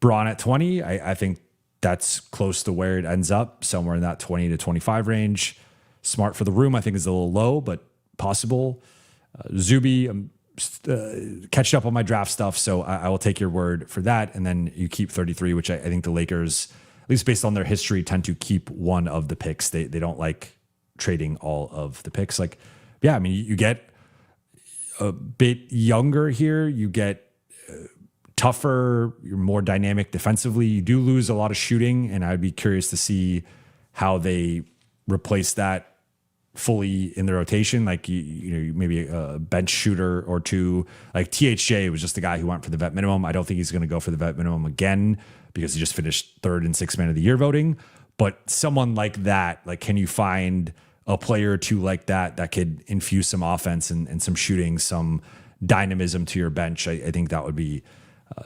Braun at 20, I think that's close to where it ends up, somewhere in that 20 to 25 range. Smart for the room, I think, is a little low, but possible. Zuby, I'm catching up on my draft stuff, so I will take your word for that. And then you keep 33, which I think the Lakers, at least based on their history, tend to keep one of the picks. They don't like trading all of the picks. You get a bit younger here. You get tougher. You're more dynamic defensively. You do lose a lot of shooting, and I'd be curious to see how they replace that fully in the rotation. Maybe a bench shooter or two. Like THJ was just the guy who went for the vet minimum. I don't think he's going to go for the vet minimum again because he just finished 3rd in 6th man of the year voting. But someone like that, can you find a player or two like that could infuse some offense and some shooting, some dynamism to your bench? I think that would be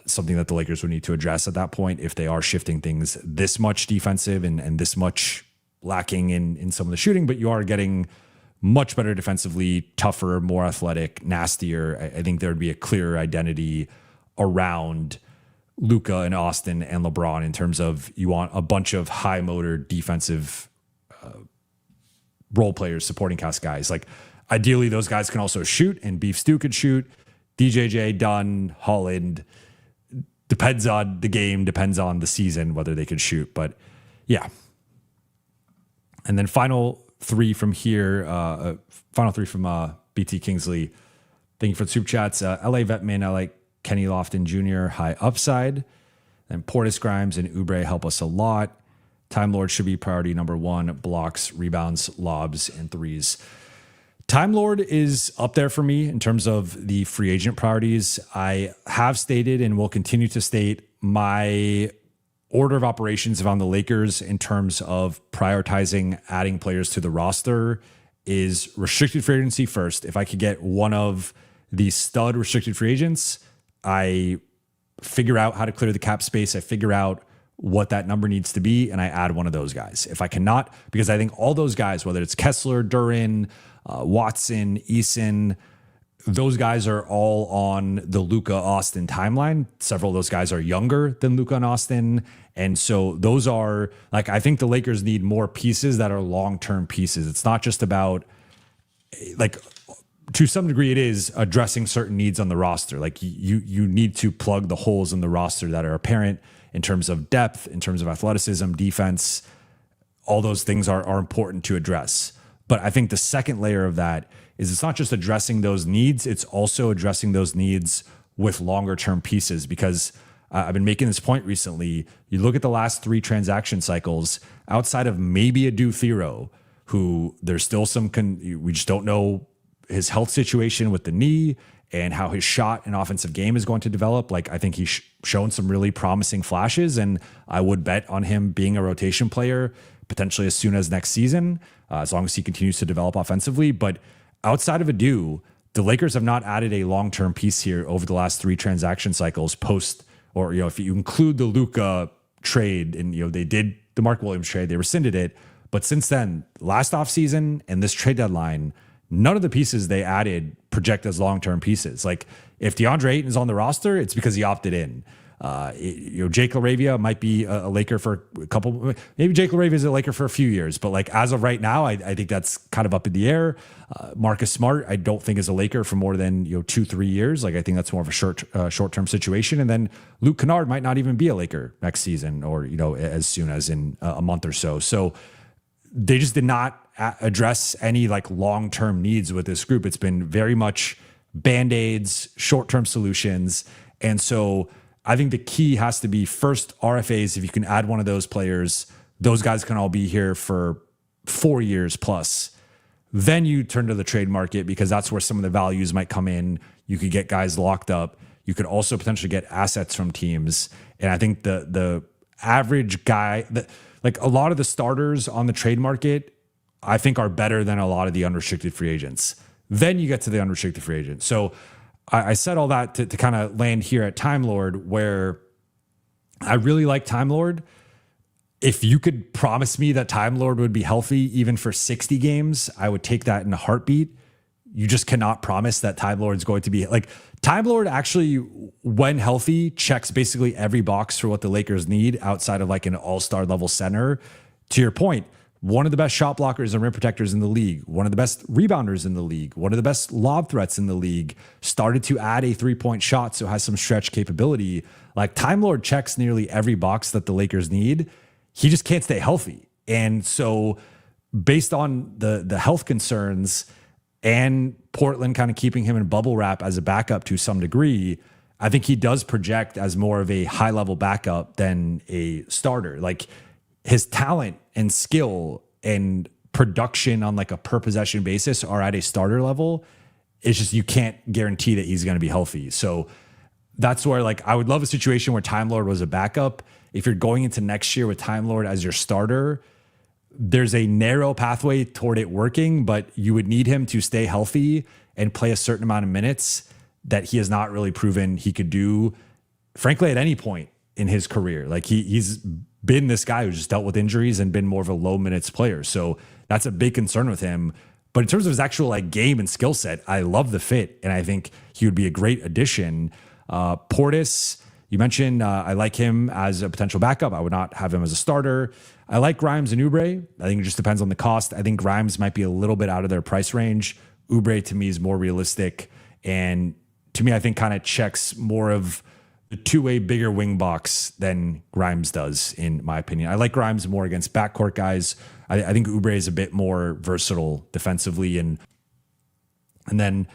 something that the Lakers would need to address at that point if they are shifting things this much defensive and this much lacking in some of the shooting, but you are getting much better defensively, tougher, more athletic, nastier. I think there would be a clearer identity around Luka and Austin and LeBron in terms of you want a bunch of high motor defensive role players, supporting cast guys. Ideally, those guys can also shoot, and Beef Stew could shoot. DJJ, Dunn, Holland, depends on the game, depends on the season, whether they could shoot. But yeah. And then final three from here, BT Kingsley. Thank you for the super chats. LA Vetman, I like Kenny Lofton Jr., high upside. Then Portis Grimes and Oubre help us a lot. Time Lord should be priority number 1. Blocks, rebounds, lobs, and threes. Time Lord is up there for me in terms of the free agent priorities. I have stated and will continue to state my order of operations around the Lakers in terms of prioritizing adding players to the roster is restricted free agency first. If I could get one of the stud restricted free agents, I figure out how to clear the cap space. I figure out what that number needs to be, and I add one of those guys. If I cannot, because I think all those guys, whether it's Kessler, Duran, Watson, Eason, those guys are all on the Luka Austin timeline. Several of those guys are younger than Luka and Austin. And so those are I think the Lakers need more pieces that are long-term pieces. It's not just about to some degree it is addressing certain needs on the roster. You need to plug the holes in the roster that are apparent in terms of depth, in terms of athleticism, defense. All those things are important to address. But I think the second layer of that is it's not just addressing those needs, it's also addressing those needs with longer term pieces. Because I've been making this point recently. You look at the last 3 transaction cycles, outside of maybe a Thero, who there's still we just don't know his health situation with the knee and how his shot and offensive game is going to develop. I think he's shown some really promising flashes, and I would bet on him being a rotation player potentially as soon as next season, as long as he continues to develop offensively. But outside of Adu, the Lakers have not added a long-term piece here over the last 3 transaction cycles post, or, if you include the Luka trade, and, they did the Mark Williams trade, they rescinded it. But since then, last offseason and this trade deadline, none of the pieces they added project as long-term pieces. Like, if DeAndre Ayton is on the roster, it's because he opted in. Jake LaRavia might be a Laker for a couple. Maybe Jake LaRavia is a Laker for a few years, but like as of right now, I think that's kind of up in the air. Marcus Smart, I don't think is a Laker for more than 2-3 years. Like, I think that's more of a short-term situation. And then Luke Kennard might not even be a Laker next season, or as soon as in a month or so. So they just did not address any like long-term needs with this group. It's been very much band-aids, short-term solutions, and so I think the key has to be first RFAs. If you can add one of those players, those guys can all be here for 4 years plus. Then you turn to the trade market, because that's where some of the values might come in. You could get guys locked up. You could also potentially get assets from teams. And I think the average guy, like a lot of the starters on the trade market, I think are better than a lot of the unrestricted free agents. Then you get to the unrestricted free agents. So I said all that to kind of land here at Time Lord, where I really like Time Lord. If you could promise me that Time Lord would be healthy even for 60 games, I would take that in a heartbeat. You just cannot promise that Time Lord's going to be like Time Lord actually, when healthy, checks basically every box for what the Lakers need outside of like an all-star level center. To your point, one of the best shot blockers and rim protectors in the league, one of the best rebounders in the league, one of the best lob threats in the league, started to add a 3-point shot, so has some stretch capability. Like, Time Lord checks nearly every box that the Lakers need. He just can't stay healthy. And so based on the health concerns and Portland kind of keeping him in bubble wrap as a backup to some degree, I think he does project as more of a high-level backup than a starter. Like, his talent and skill and production on like a per possession basis are at a starter level. It's just, you can't guarantee that he's going to be healthy. So that's where, like, I would love a situation where Time Lord was a backup. If you're going into next year with Time Lord as your starter, there's a narrow pathway toward it working, but you would need him to stay healthy and play a certain amount of minutes that he has not really proven he could do, frankly, at any point in his career. Like, he's been this guy who's just dealt with injuries and been more of a low minutes player. So that's a big concern with him. But in terms of his actual like game and skill set, I love the fit, and I think he would be a great addition. Portis, you mentioned, I like him as a potential backup. I would not have him as a starter. I like Grimes and Oubre. I think it just depends on the cost. I think Grimes might be a little bit out of their price range. Oubre to me is more realistic, and to me, I think kind of checks more of the two-way bigger wing box than Grimes does, in my opinion. I like Grimes more against backcourt guys. I think Oubre is a bit more versatile defensively. And then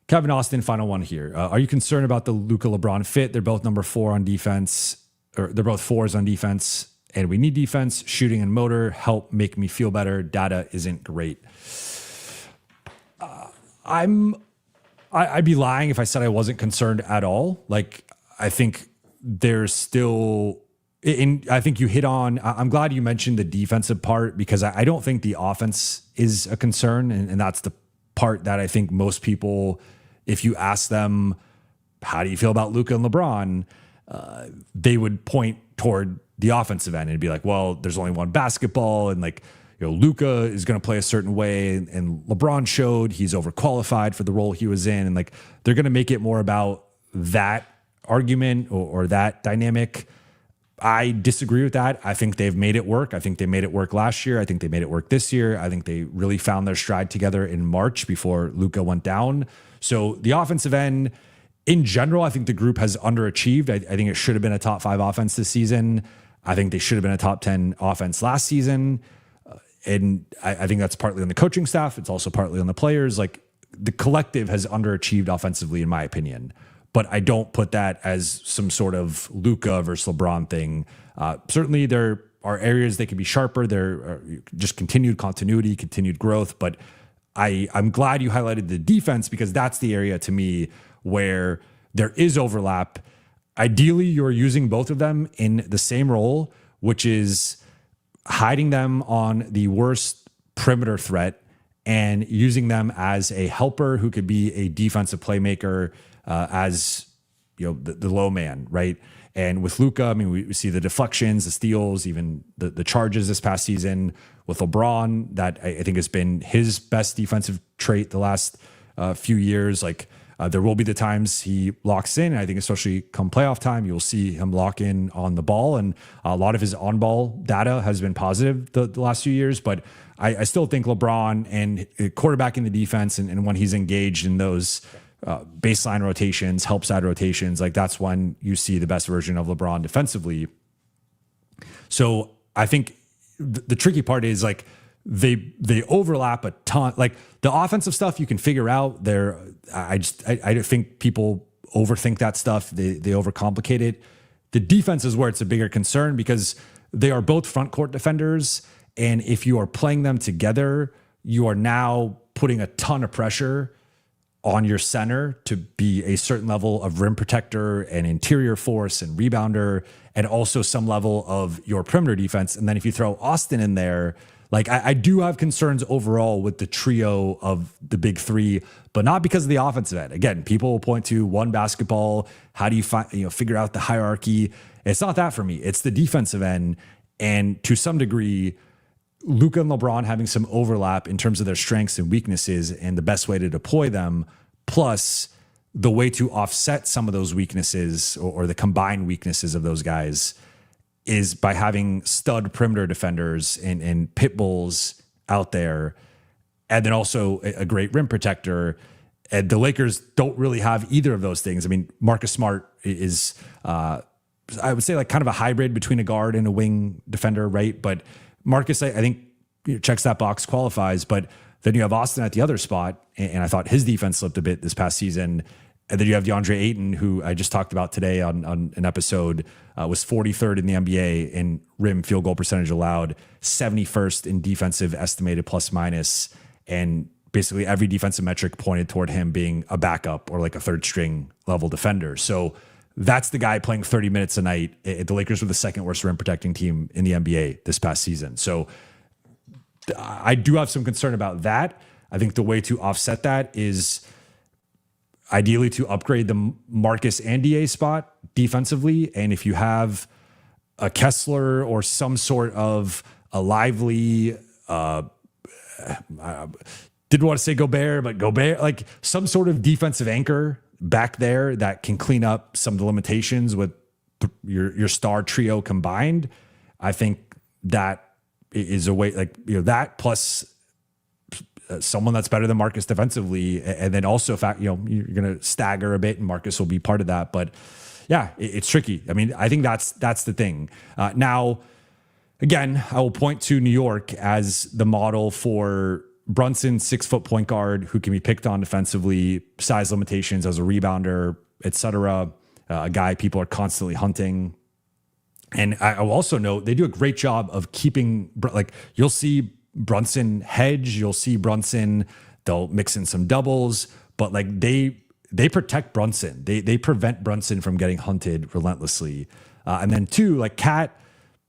Kevin Austin, final one here. Are you concerned about the Luka LeBron fit? They're both number 4 on defense, or they're both 4s on defense, and we need defense. Shooting and motor help make me feel better. Data isn't great. I'd be lying if I said I wasn't concerned at all. Like, I think there's still, I think you hit on, I'm glad you mentioned the defensive part, because I don't think the offense is a concern. And that's the part that I think most people, if you ask them, how do you feel about Luka and LeBron? They would point toward the offensive end and be like, well, there's only one basketball, and like, Luka is going to play a certain way, and LeBron showed he's overqualified for the role he was in. And like, they're going to make it more about that argument or that dynamic. I disagree with that. I think they've made it work. I think they made it work last year. I think they made it work this year. I think they really found their stride together in March before Luka went down. So the offensive end, in general, I think the group has underachieved. I think it should have been a top 5 offense this season. I think they should have been a top 10 offense last season. And I think that's partly on the coaching staff. It's also partly on the players. Like, the collective has underachieved offensively, in my opinion. But I don't put that as some sort of Luka versus LeBron thing. Certainly there are areas they could be sharper. There are just continued continuity, continued growth. But I'm glad you highlighted the defense, because that's the area to me where there is overlap. Ideally, you're using both of them in the same role, which is hiding them on the worst perimeter threat and using them as a helper who could be a defensive playmaker, as the low man, right? And with Luka, I mean, we see the deflections, the steals, even the charges this past season. With LeBron, that I think has been his best defensive trait the last few years. There will be the times he locks in. I think especially come playoff time, you'll see him lock in on the ball. And a lot of his on-ball data has been positive the last few years. But I still think LeBron and quarterbacking the defense and when he's engaged in those baseline rotations, help side rotations, that's when you see the best version of LeBron defensively. So I think the tricky part is they overlap a ton. The offensive stuff you can figure out there. I think people overthink that stuff. They overcomplicate it. The defense is where it's a bigger concern because they are both front court defenders. And if you are playing them together, you are now putting a ton of pressure on your center to be a certain level of rim protector and interior force and rebounder, and also some level of your perimeter defense. And then if you throw Austin in there, I do have concerns overall with the trio of the big three, but not because of the offensive end. Again, people will point to one basketball. How do you figure out the hierarchy? It's not that for me. It's the defensive end. And to some degree, Luka and LeBron having some overlap in terms of their strengths and weaknesses and the best way to deploy them, plus the way to offset some of those weaknesses or the combined weaknesses of those guys is by having stud perimeter defenders and pit bulls out there, and then also a great rim protector. And the Lakers don't really have either of those things. I mean, Marcus Smart is, I would say, kind of a hybrid between a guard and a wing defender, right? But Marcus, I think, checks that box, qualifies. But then you have Austin at the other spot, and I thought his defense slipped a bit this past season. And then you have DeAndre Ayton, who I just talked about today on an episode, was 43rd in the NBA in rim field goal percentage allowed, 71st in defensive estimated plus minus, and basically every defensive metric pointed toward him being a backup or a third string level defender. So that's the guy playing 30 minutes a night. The Lakers were the second worst rim protecting team in the NBA this past season. So I do have some concern about that. I think the way to offset that is ideally to upgrade the Marcus and DA spot defensively. And if you have a Kessler or some sort of a lively, didn't want to say Gobert, but Gobert, some sort of defensive anchor back there that can clean up some of the limitations with your star trio combined, I think that is a way, that plus someone that's better than Marcus defensively. And then also, you're going to stagger a bit and Marcus will be part of that. But yeah, it's tricky. I mean, I think that's the thing. Now, again, I will point to New York as the model for Brunson, 6-foot point guard who can be picked on defensively, size limitations as a rebounder, etc. A guy people are constantly hunting. And I will also note they do a great job of keeping, you'll see Brunson hedge, you'll see Brunson, they'll mix in some doubles, but they protect Brunson. They prevent Brunson from getting hunted relentlessly. And then two, Cat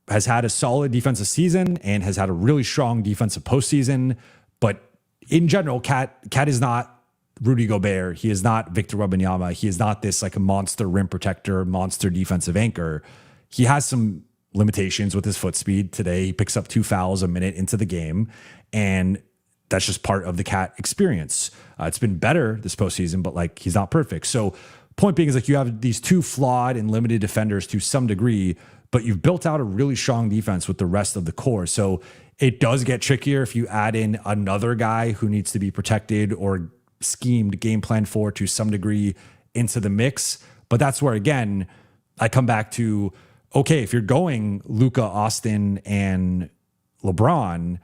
has had a solid defensive season and has had a really strong defensive postseason. But in general, Cat is not Rudy Gobert. He is not Victor Wembanyama. He is not this a monster rim protector, monster defensive anchor. He has some limitations with his foot speed. Today, he picks up 2 fouls a minute into the game, and that's just part of the Cat experience. It's been better this postseason, but he's not perfect. So point being is you have these two flawed and limited defenders to some degree, but you've built out a really strong defense with the rest of the core. So it does get trickier if you add in another guy who needs to be protected or schemed, game plan for to some degree into the mix. But that's where, again, I come back to, okay, if you're going Luka, Austin, and LeBron,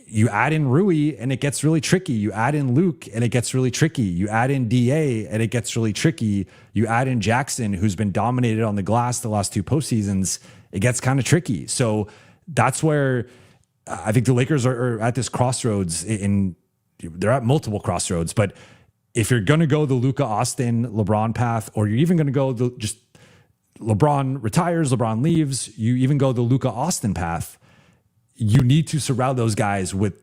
you add in Rui and it gets really tricky. You add in Luke and it gets really tricky. You add in DA and it gets really tricky. You add in Jackson, who's been dominated on the glass the last 2 postseasons, it gets kind of tricky. So that's where I think the Lakers are at this crossroads. They're at multiple crossroads, but if you're going to go the Luka, Austin, LeBron path, or you're even going to go just LeBron retires, LeBron leaves, you even go the Luka Austin path, you need to surround those guys with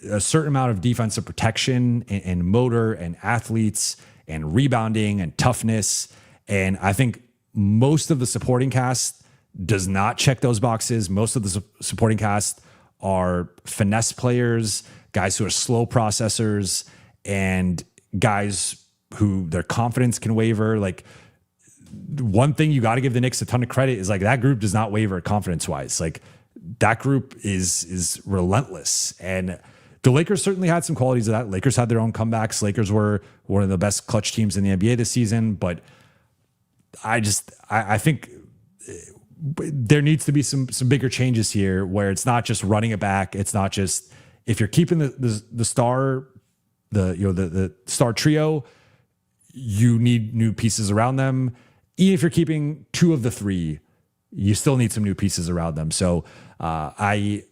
a certain amount of defensive protection and motor and athletes and rebounding and toughness. And I think most of the supporting cast does not check those boxes. Most of the supporting cast are finesse players, guys who are slow processors, and guys who their confidence can waver. Like, one thing you got to give the Knicks a ton of credit is like that group does not waver confidence wise. Like, that group is relentless. And the Lakers certainly had some qualities of that. Lakers had their own comebacks. Lakers were one of the best clutch teams in the NBA this season. But I think there needs to be some bigger changes here where it's not just running it back. It's not just, if you're keeping the star trio, you need new pieces around them. Even if you're keeping two of the three, you still need some new pieces around them. So I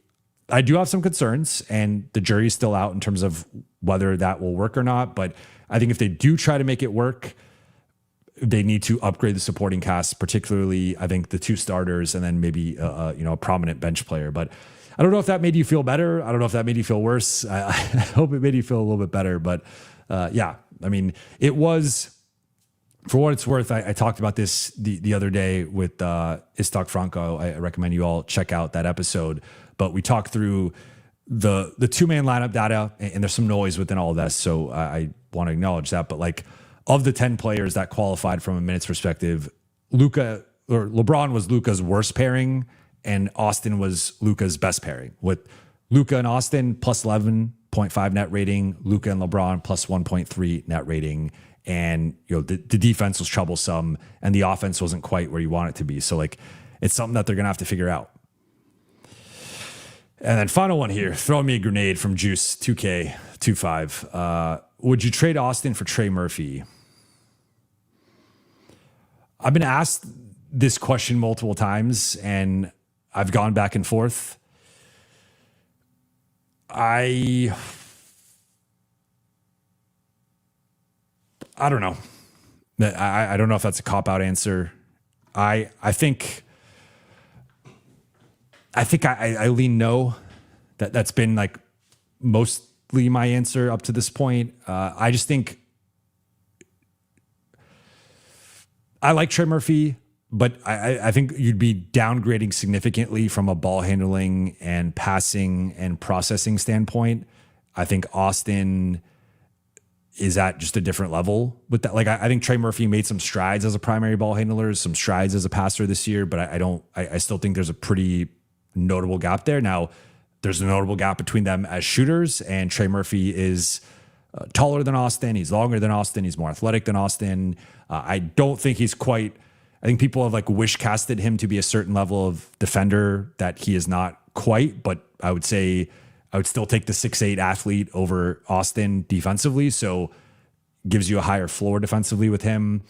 do have some concerns, and the jury's still out in terms of whether that will work or not. But I think if they do try to make it work, they need to upgrade the supporting cast, particularly I think the two starters, and then maybe a prominent bench player. But I don't know if that made you feel better. I don't know if that made you feel worse. I hope it made you feel a little bit better. But yeah, I mean, it was, for what it's worth, I talked about this the other day with Istok Franco. I recommend you all check out that episode. But we talked through the two-man lineup data, and there's some noise within all of this. So I want to acknowledge that. But like, of the 10 players that qualified from a minutes perspective, LeBron was Luka's worst pairing, and Austin was Luka's best pairing, with Luka and Austin plus 11.5 net rating, Luka and LeBron plus 1.3 net rating. And the defense was troublesome, and the offense wasn't quite where you want it to be. So like, it's something that they're gonna have to figure out. And then final one here, throwing me a grenade from Juice 2K25. Would you trade Austin for Trey Murphy? I've been asked this question multiple times, and I've gone back and forth. I don't know. I don't know if that's a cop-out answer. I think I lean no. That's been like mostly my answer up to this point. I just think I like Trey Murphy, but I think you'd be downgrading significantly from a ball handling and passing and processing standpoint. I think Austin is at just a different level with that. Like, I think Trey Murphy made some strides as a primary ball handler, some strides as a passer this year, but I still think there's a pretty notable gap there. Now, there's a notable gap between them as shooters, and Trey Murphy is taller than Austin. He's longer than Austin. He's more athletic than Austin. I don't think he's quite, I think people have like wish casted him to be a certain level of defender that he is not quite, but I would say I would still take the 6'8" athlete over Austin defensively. So gives you a higher floor defensively with him.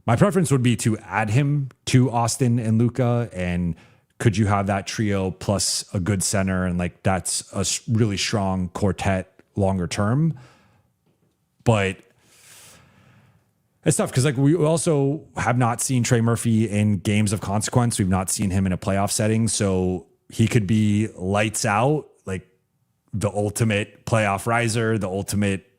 My preference would be to add him to Austin and Luka, and could you have that trio plus a good center, and like that's a really strong quartet longer term. But it's tough because like we also have not seen Trey Murphy in games of consequence. We've not seen him in a playoff setting, so he could be lights out, like the ultimate playoff riser, the ultimate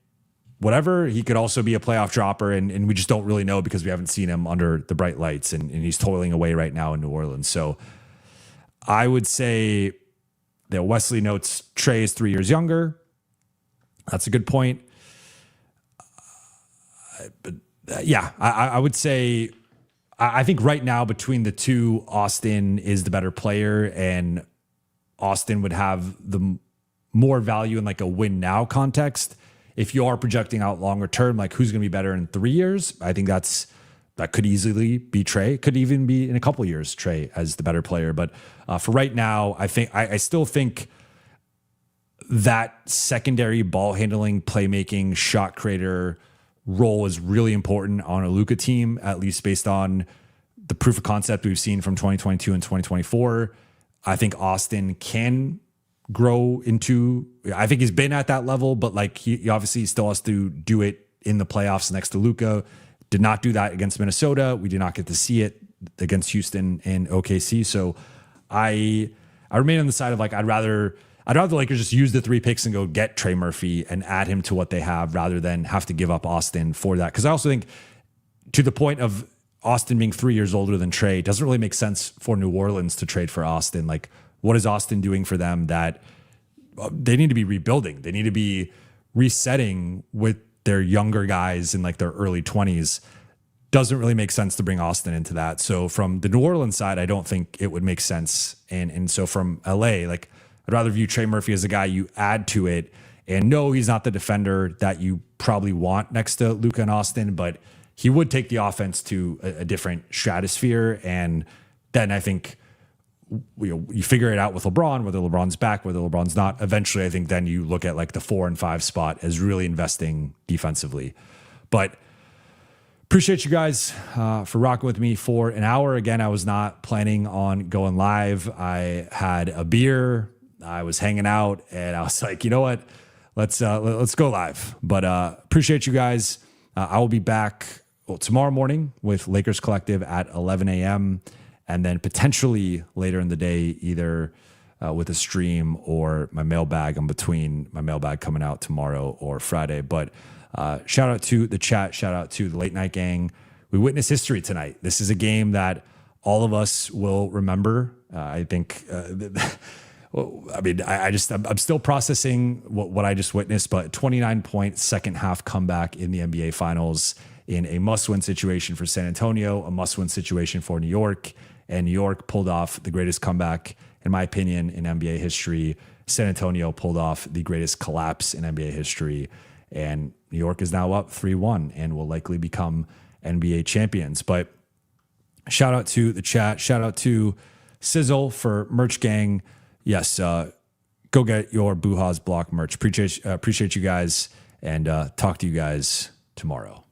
whatever. He could also be a playoff dropper, and we just don't really know because we haven't seen him under the bright lights, and he's toiling away right now in New Orleans. So I would say that Wesley notes Trey is 3 years younger. That's a good point. But yeah, I would say I think right now between the two, Austin is the better player, and Austin would have the more value in like a win now context. If you are projecting out longer term, like who's going to be better in 3 years, I think that could easily be Trey. Could even be in a couple years, Trey as the better player. But for right now, I still think that secondary ball handling, playmaking, shot creator role is really important on a Luka team, at least based on the proof of concept we've seen from 2022 and 2024. I think Austin can grow into, I think he's been at that level, but like he obviously still has to do it in the playoffs next to Luka. Did not do that against Minnesota. We did not get to see it against Houston and OKC. So I remain on the side of like, I'd rather the Lakers just use the 3 picks and go get Trey Murphy and add him to what they have rather than have to give up Austin for that. Because I also think to the point of Austin being 3 years older than Trey, it doesn't really make sense for New Orleans to trade for Austin. Like, what is Austin doing for them that they need to be rebuilding? They need to be resetting with their younger guys in like their early 20s. Doesn't really make sense to bring Austin into that. So from the New Orleans side, I don't think it would make sense. And so from LA, like, I'd rather view Trey Murphy as a guy you add to it. And no, he's not the defender that you probably want next to Luka and Austin, but he would take the offense to a different stratosphere. And then I think you figure it out with LeBron, whether LeBron's back, whether LeBron's not. Eventually, I think then you look at like the 4 and 5 spot as really investing defensively. But appreciate you guys for rocking with me for an hour. Again, I was not planning on going live. I had a beer, I was hanging out, and I was like, you know what? Let's go live. But appreciate you guys. I will be back tomorrow morning with Lakers Collective at 11 a.m. and then potentially later in the day, either with a stream or my mailbag. I'm between my mailbag coming out tomorrow or Friday. But shout out to the chat. Shout out to the Late Night Gang. We witnessed history tonight. This is a game that all of us will remember. I think, I'm still processing what I just witnessed, but 29-point second half comeback in the NBA Finals in a must-win situation for San Antonio, a must-win situation for New York. And New York pulled off the greatest comeback, in my opinion, in NBA history. San Antonio pulled off the greatest collapse in NBA history. And New York is now up 3-1 and will likely become NBA champions. But shout out to the chat. Shout out to Sizzle for Merch Gang. Yes, go get your Buha's Block merch. Appreciate you guys, and talk to you guys tomorrow.